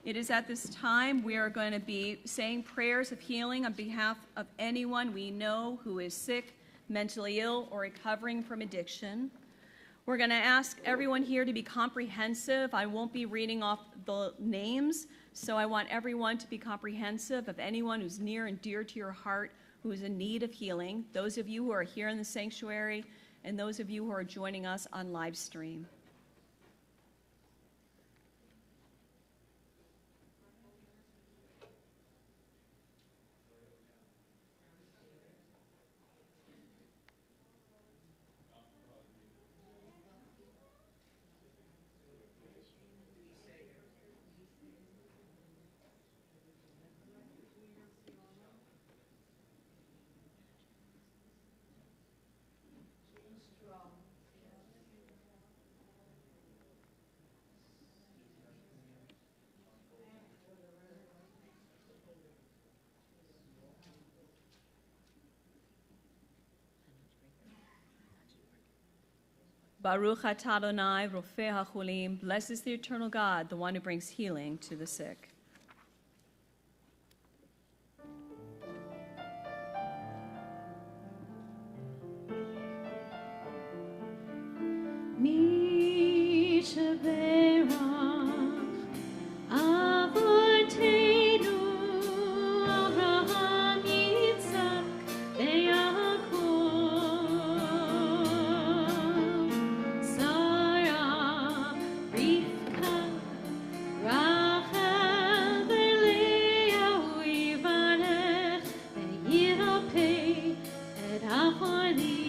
It is at this time we are going to be saying prayers of healing on behalf of anyone we know who is sick, mentally ill, or recovering from addiction. We're going to ask everyone here to be comprehensive. I won't be reading off the names, so I want everyone to be comprehensive of anyone who's near and dear to your heart who is in need of healing, those of you who are here in the sanctuary, and those of you who are joining us on live stream. Baruch atah Adonai, Rofei HaCholim. Blessed is the eternal God, the one who brings healing to the sick. Mi sheberach avotenu Avraham Yitzhak veYaakov, Sarah, Rivka, Rachel veLeah uYivarech veYirapeh et Achonim.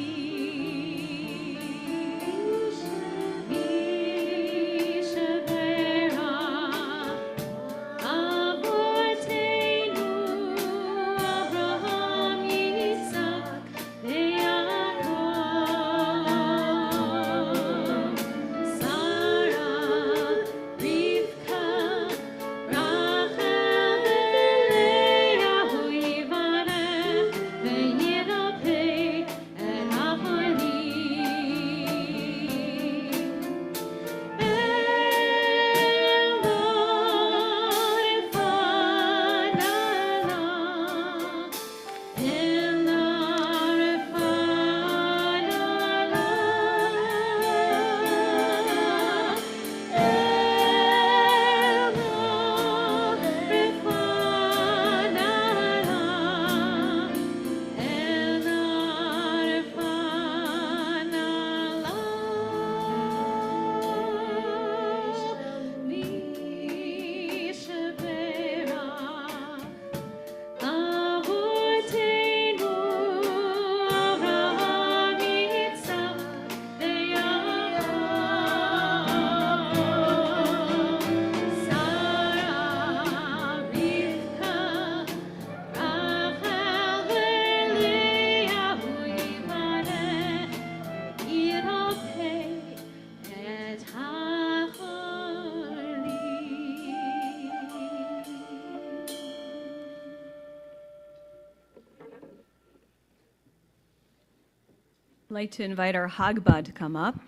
I'd like to invite our Hagbah to come up.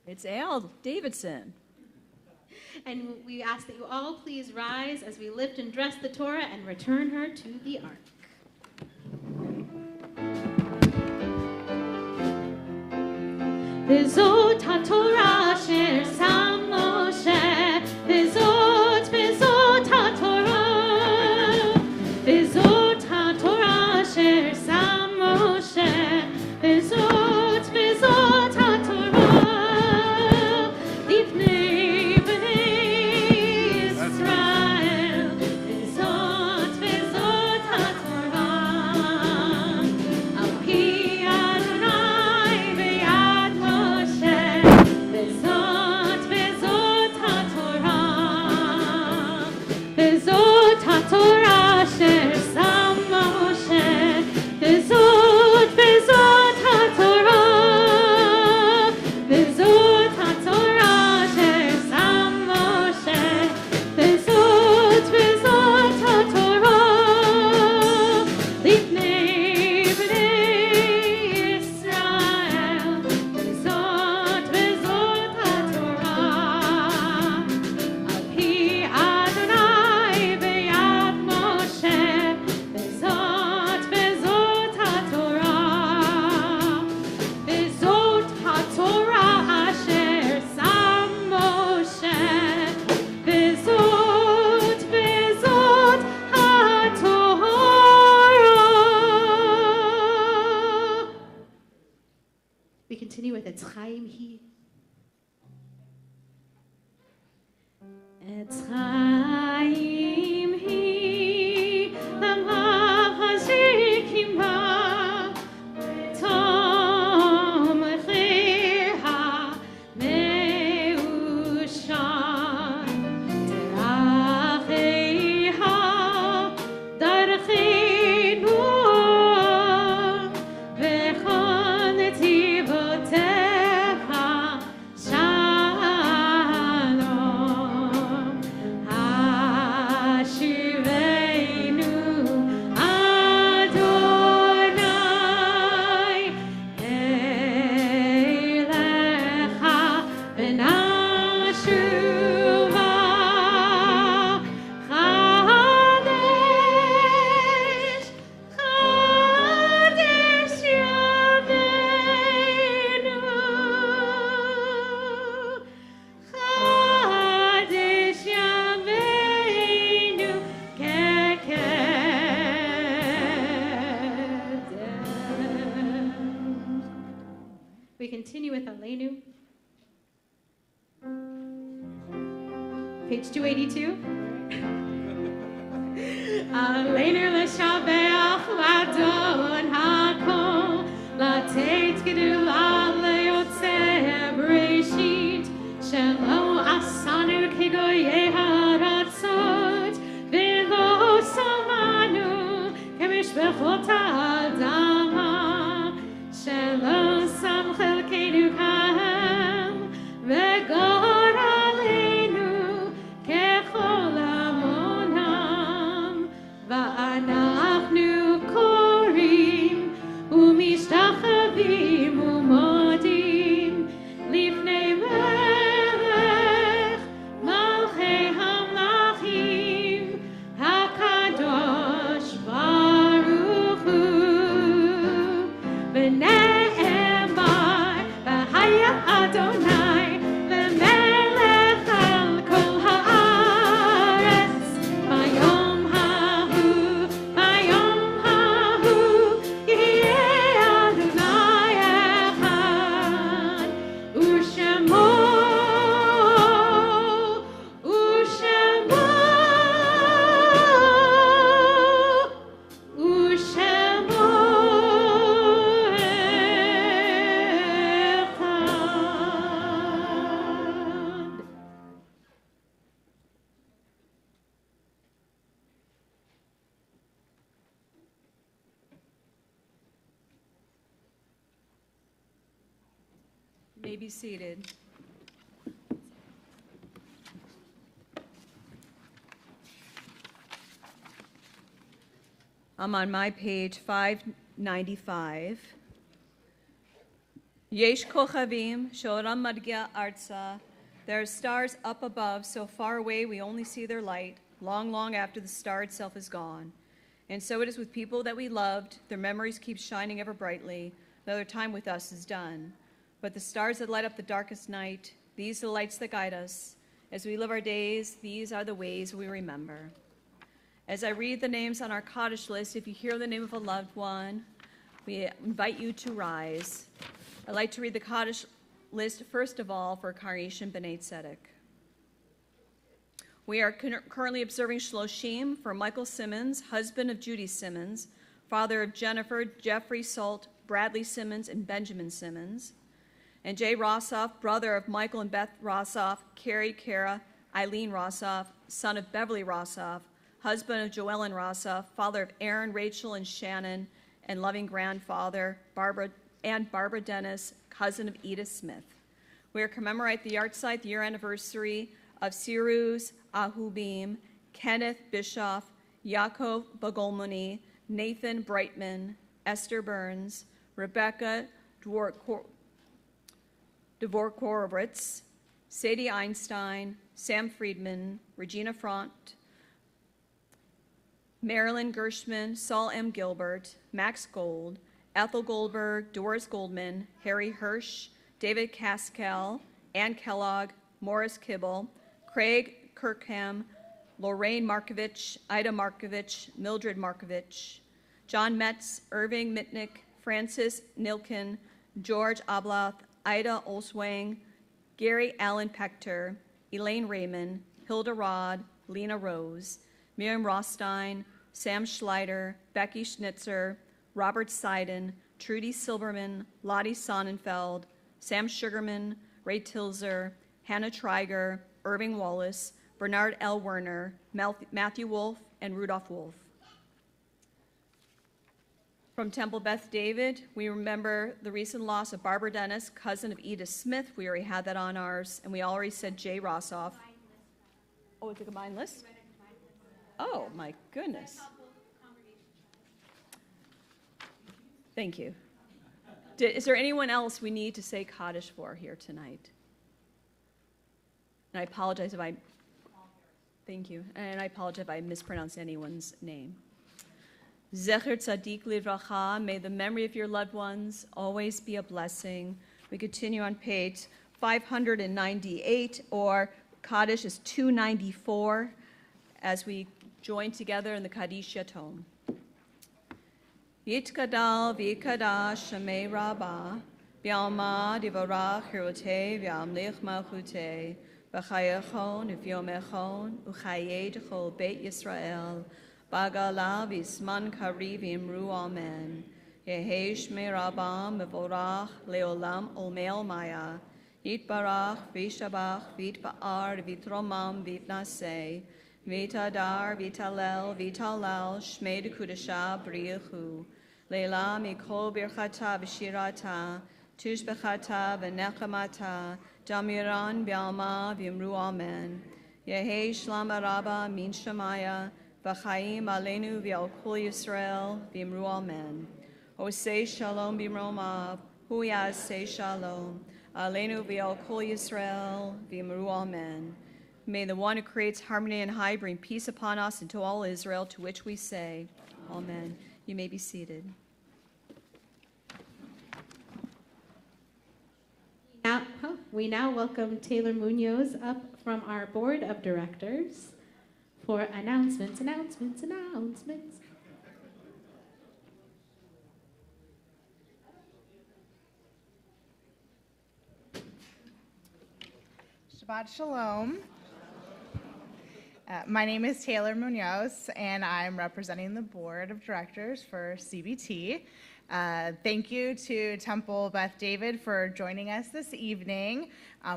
It's Al Davidson. And we ask that you all please rise as we lift and dress the Torah and return her to the ark. וזאת התורה אשר שם משה, וזאת התורה, וזאת התורה אשר שם משה, וזאת התורה, לפני בני ישראל, וזאת התורה, על פי אדוני ביד משה, וזאת התורה, וזאת התורה אשר שם משה, וזאת התורה, וזאת התורה אשר שם משה, וזאת התורה, לפני בני ישראל, וזאת התורה, על פי אדוני ביד משה, וזאת התורה, וזאת התורה אשר שם משה, וזאת התורה. We continue with Etz Chaim He. עץ חיים היא למחזיקים בה, בתום חייה מאושר, דרכיה דרכי נור, וכל נתיבותיך שלום. השיבנו אדוני אליך ונשובה, חדש ימינו, חדש ימינו כקדם. We continue with Aleinu. Page 282. עלינו לשבח לאדון הכל, לתת גדולה ליוצא בראשית, שלא עשנו כגויי הארצות, ולא שמענו כמשפחות האדמה, שלא שם חלקנו כאן, וגורלנו ככל עמונם, ואנחנו קוראים ומשתחווים ומודים לפני מלך מלכי המלכים, הקדוש ברוך הוא. ונאמר והיה אדוני למלך על כל הארץ, ביום ההוא יהיה אדוני אחד, ושמו אחד. You may be seated. I'm on my page 595. Yesh kochavim sheoram madgia arza. There are stars up above, so far away we only see their light, long, long after the star itself is gone. And so it is with people that we loved. Their memories keep shining ever brightly, though their time with us is done. but the stars that light up the darkest night, these are the lights that guide us. As we live our days, these are the ways we remember. As I read the names on our Kaddish list, if you hear the name of a loved one, we invite you to rise. I'd like to read the Kaddish list first of all for Congregation Bnai Tzedek. We are currently observing Shloshim for Michael Simmons, husband of Judy Simmons, father of Jennifer, Jeffrey Salt, Bradley Simmons, and Benjamin Simmons. And Jay Rossoff, brother of Michael and Beth Rossoff, Carrie, Kara, Eileen Rossoff, son of Beverly Rossoff, husband of Joellen Rossoff, father of Aaron, Rachel, and Shannon, and loving grandfather, Barbara Dennis, cousin of Edith Smith. We are commemorating the yahrzeit, the year anniversary of Siruz Ahubim, Kenneth Bischoff, Yaakov Bogolmoni, Nathan Brightman, Esther Burns, Rebecca Dvorkovitz, Sadie Einstein, Sam Friedman, Regina Front, Marilyn Gershman, Saul M. Gilbert, Max Gold, Ethel Goldberg, Doris Goldman, Harry Hirsch, David Kaskell, Ann Kellogg, Morris Kibble, Craig Kirkham, Lorraine Markovich, Ida Markovich, Mildred Markovich, John Metz, Irving Mitnick, Francis Nilkin, George Ablath, Ida Olswang, Gary Allen Pechter, Elaine Raymond, Hilda Rod, Lena Rose, Miriam Rostein, Sam Schleider, Becky Schnitzer, Robert Seiden, Trudy Silberman, Lottie Sonnenfeld, Sam Sugarman, Ray Tilzer, Hannah Triger, Irving Wallace, Bernard L. Werner, Matthew Wolf, and Rudolph Wolf. From Temple Beth David, we remember the recent loss of Barbara Dennis, cousin of Edith Smith. We already had that on ours, and we already said Jay Rossoff. Oh, it's a combined list? Oh, my goodness. Thank you. Is there anyone else we need to say Kaddish for here tonight? And I apologize if thank you. And I apologize if I mispronounce anyone's name. Zecher Tzadik Livracha, may the memory of your loved ones always be a blessing. We continue on page 598, or Kaddish is 294, as we join together in the Kaddish Yatom. Yitkadal v'yikadash Shemei Rabbah, v'yalma divarach hirotei v'yamlich malchutei, v'chayachon v'yomechon u'chayei d'chol Beit Yisrael, Bagala v'isman kari v'imru amen. Yehei Shmei Rabbah mevorach leolam olmei maya. Yitbarach v'yishabach v'yitba'ar v'yitromam v'yitnaseh. V'yitadar v'yitalel v'yitalal Shmei d'kudasha b'riyachu. Leila mikol birchata v'shirata. Tushbechata v'nechamata. Damiran v'yalma v'imru amen. Yehei Shlam Rabbah min Shemaya. V'chaim aleinu v'al kol Yisrael v'imru amen. Osei shalom b'mromav, hu yaseh shalom. Aleinu v'al kol Yisrael v'imru amen. May the one who creates harmony and high bring peace upon us and to all Israel, to which we say, amen. You may be seated. We now welcome Taylor Munoz up from our board of directors for announcements. Shabbat Shalom. My name is Taylor Munoz, and I'm representing the board of directors for CBT. Thank you to Temple Beth David for joining us this evening.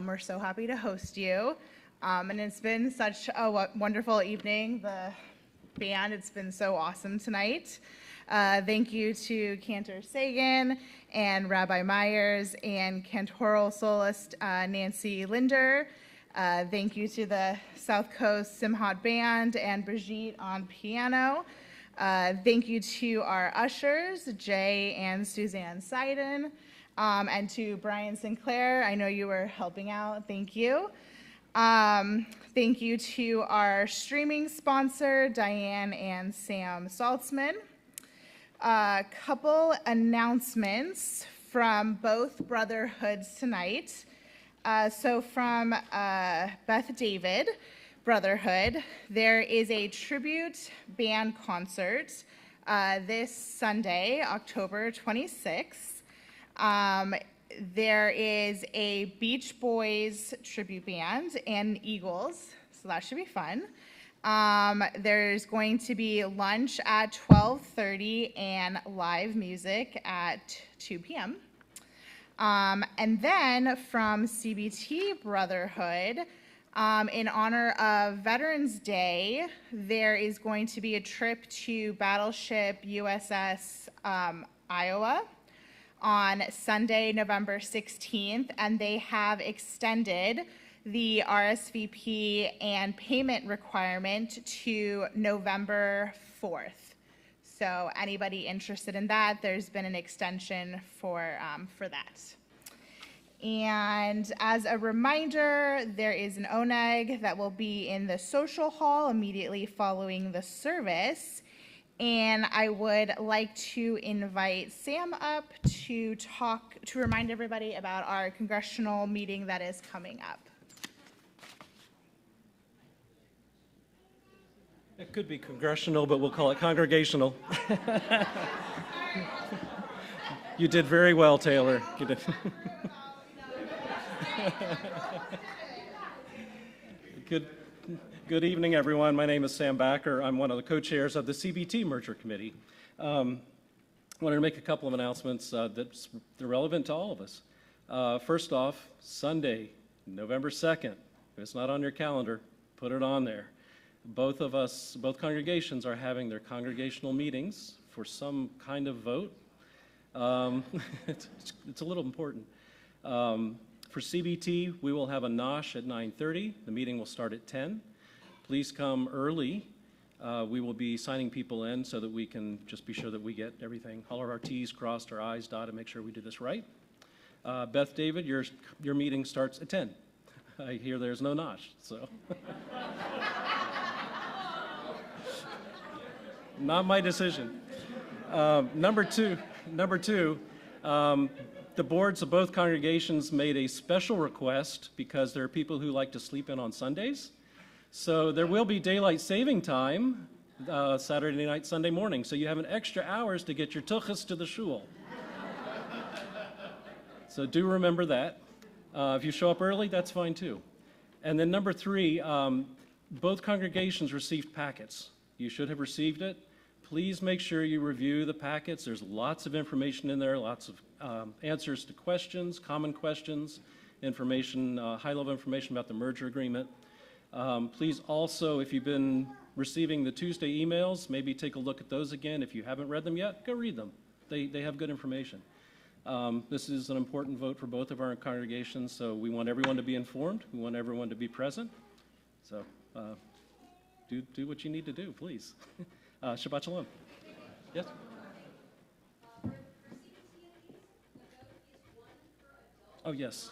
We're so happy to host you. And it's been such a wonderful evening. The band, it's been so awesome tonight. Thank you to Cantor Sagan and Rabbi Myers and cantoral soloist Nancy Linder. Thank you to the South Coast Simhat Band and Brigitte on piano. Thank you to our ushers, Jay and Suzanne Seiden, and to Brian Sinclair. I know you were helping out. Thank you. Thank you to our streaming sponsor, Diane and Sam Saltzman. A couple announcements. from both brotherhoods tonight. So from Beth David Brotherhood, there is a tribute band concert this Sunday, October 26th. There is a Beach Boys tribute band and Eagles, so that should be fun. There's going to be lunch at 12:30 and live music at 2 p.m. And then from CBT Brotherhood, in honor of Veterans Day, there is going to be a trip to Battleship USS Iowa on Sunday, November 16th, and they have extended the RSVP and payment requirement to November 4th. So anybody interested in that, there's been an extension for that. And as a reminder, there is an ONEG that will be in the social hall immediately following the service. And I would like to invite Sam up to remind everybody about our congressional meeting that is coming up. It could be congressional, but we'll call it congregational. You did very well, Taylor. You did. Good evening, everyone. My name is Sam Backer. I'm one of the co-chairs of the CBT Merger Committee. I wanted to make a couple of announcements that are relevant to all of us. First off, Sunday, November 2nd. If it's not on your calendar, put it on there. Both congregations are having their congregational meetings for some kind of vote. It's a little important. For CBT, we will have a nosh at 9:30. The meeting will start at 10. Please come early. We will be signing people in so that we can just be sure that we get everything, all of our T's crossed, our I's dotted, make sure we do this right. Beth David, your meeting starts at 10. I hear there's no nosh, so. Not my decision. Number two, the boards of both congregations made a special request because there are people who like to sleep in on Sundays. So there will be daylight saving time Saturday night, Sunday morning. So you have an extra hours to get your tuchus to the shul. So do remember that. If you show up early, that's fine too. And then number three, both congregations received packets. You should have received it. Please make sure you review the packets. There's lots of information in there, lots of answers to questions, common questions, information, high-level information about the merger agreement. Please also, if you've been receiving the Tuesday emails, maybe take a look at those again. If you haven't read them yet, go read them. They have good information. This is an important vote for both of our congregations, so we want everyone to be informed. We want everyone to be present. So do what you need to do, please. Shabbat Shalom. Yes? Oh, yes.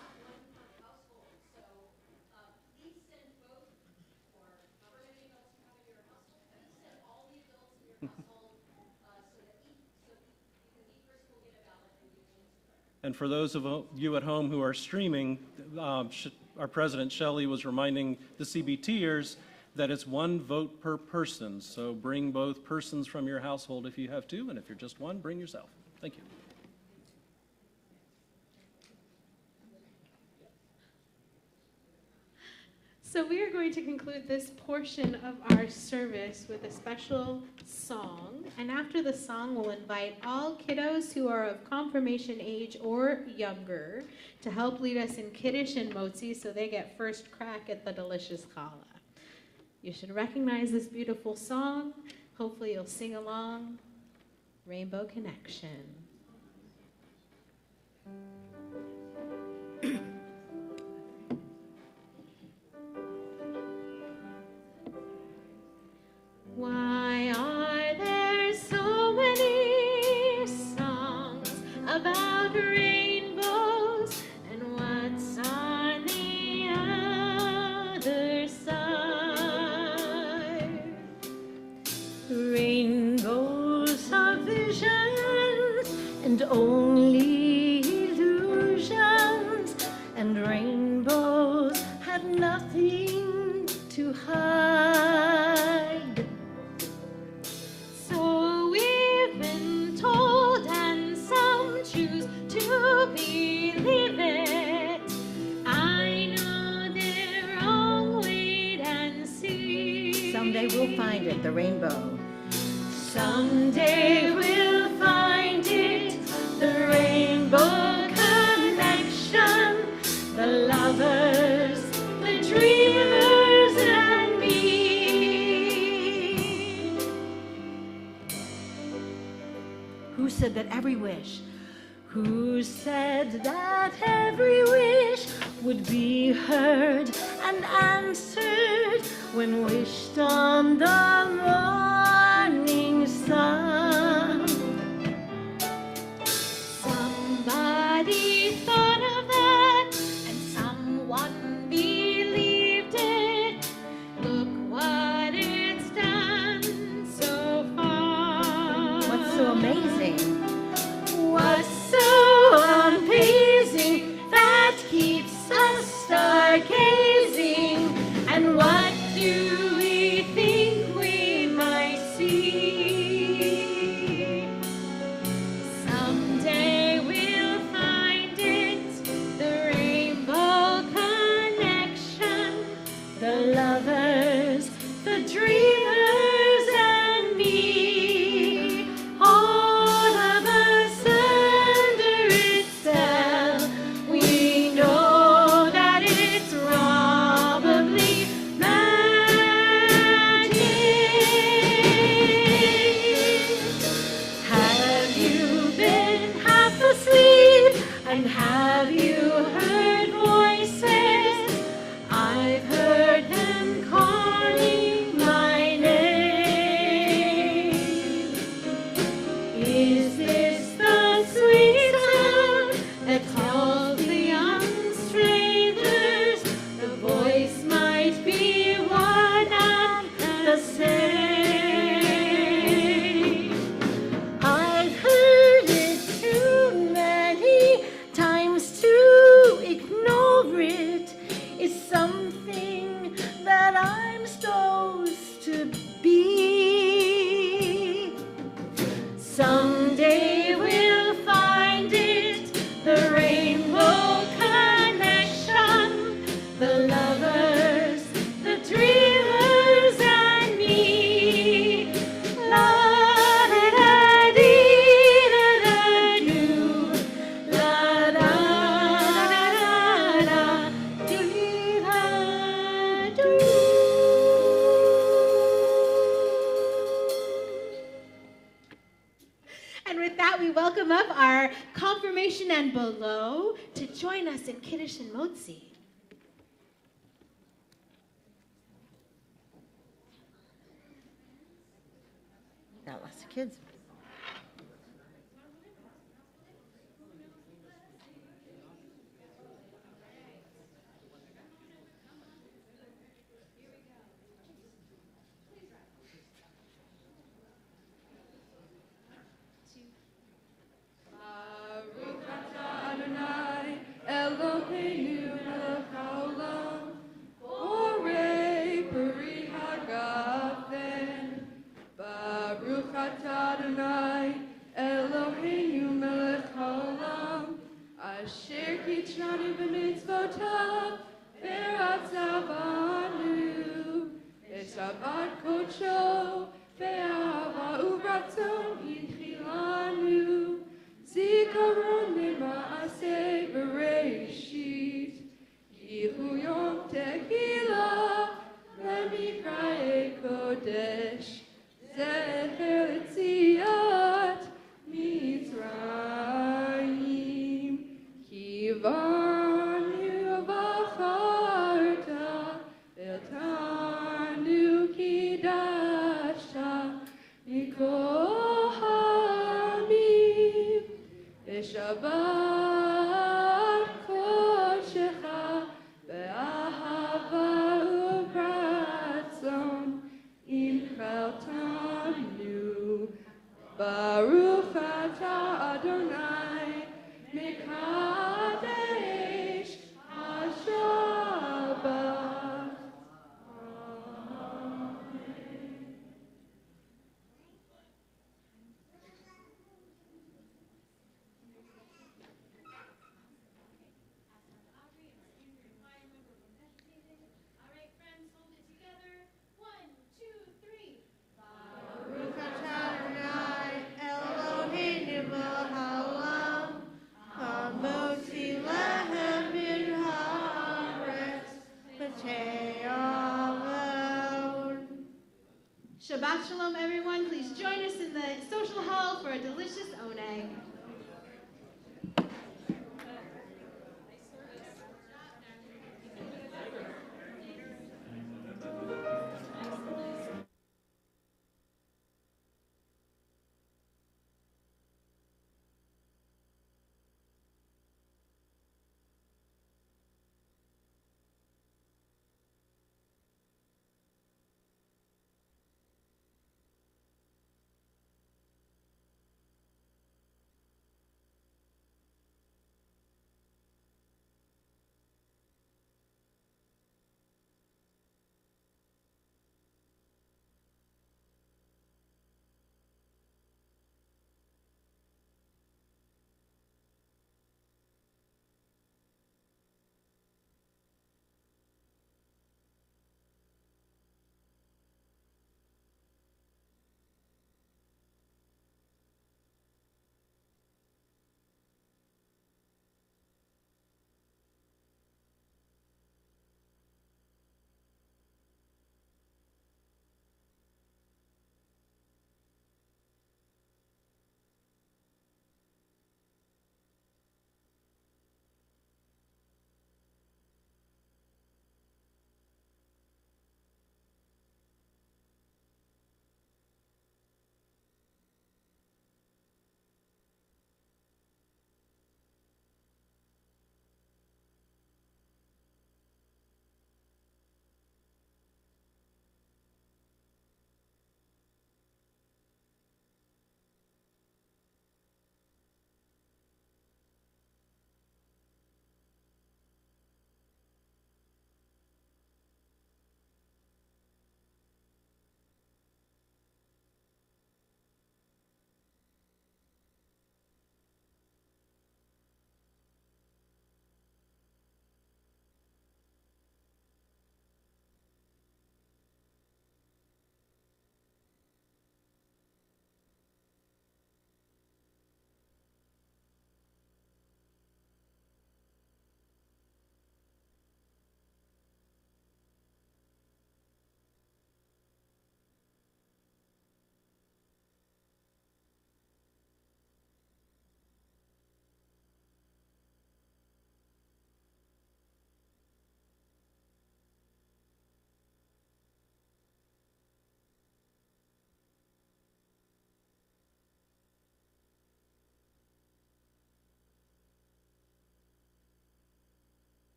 And for those of you at home who are streaming, our president, Shelley, was reminding the CBTers that it's one vote per person. So bring both persons from your household if you have to, and if you're just one, bring yourself. Thank you. So we are going to conclude this portion of our service with a special song. And after the song, we'll invite all kiddos who are of confirmation age or younger to help lead us in Kiddush and Motzi so they get first crack at the delicious challah. You should recognize this beautiful song. Hopefully you'll sing along. Rainbow Connection. Why are there so many songs about rainbows, and what's on the other side? Rainbows of vision, and only find it, the rainbow. Someday we'll find it, the rainbow connection, the lovers, the dreamers, and me. Who said that every wish? Who said that every wish would be heard and answered when wished on the morning sun? Somebody thought of that and someone believed it. Look what it's done so far. What's so amazing? What's so amazing that keeps us stargazing? And what do we think we might see? Someday we'll find it, the rainbow connection, the lovers, the dreamers, and me. All of us under its spell, we know that it's probably magic. Have you been half asleep and have you heard voices? I've heard them calling my name. Is this the sweet sound that calls the young strangers? The voice might be one and the same. I've heard it too many times to ignore it. It's something that I'm supposed to be. Someday we'll find it, the rainbow connection, the lovers, the dreamers, and me. La da da dee da da doo, la da da da dee da doo. And with that, we welcome up our confirmation and below to join us in Kiddush and Motzi. Got lots of kids. Baruch atah Adonai Eloheinu melech haolam, borei peri hagafen. Baruch atah Adonai Eloheinu melech haolam, asher kitshanu b'mitzvotav v'ratzavanu, v'shabbat kodsho ve'ahava u'ratzon hinchilanu. Zikaron lema'aseh bereishit, Yihu yom tehilah lemikra'e kodesh, zecher letziat Mitzrayim. Kivanu v'charta v'tanu kidashta mikol ha'amim. Shabbat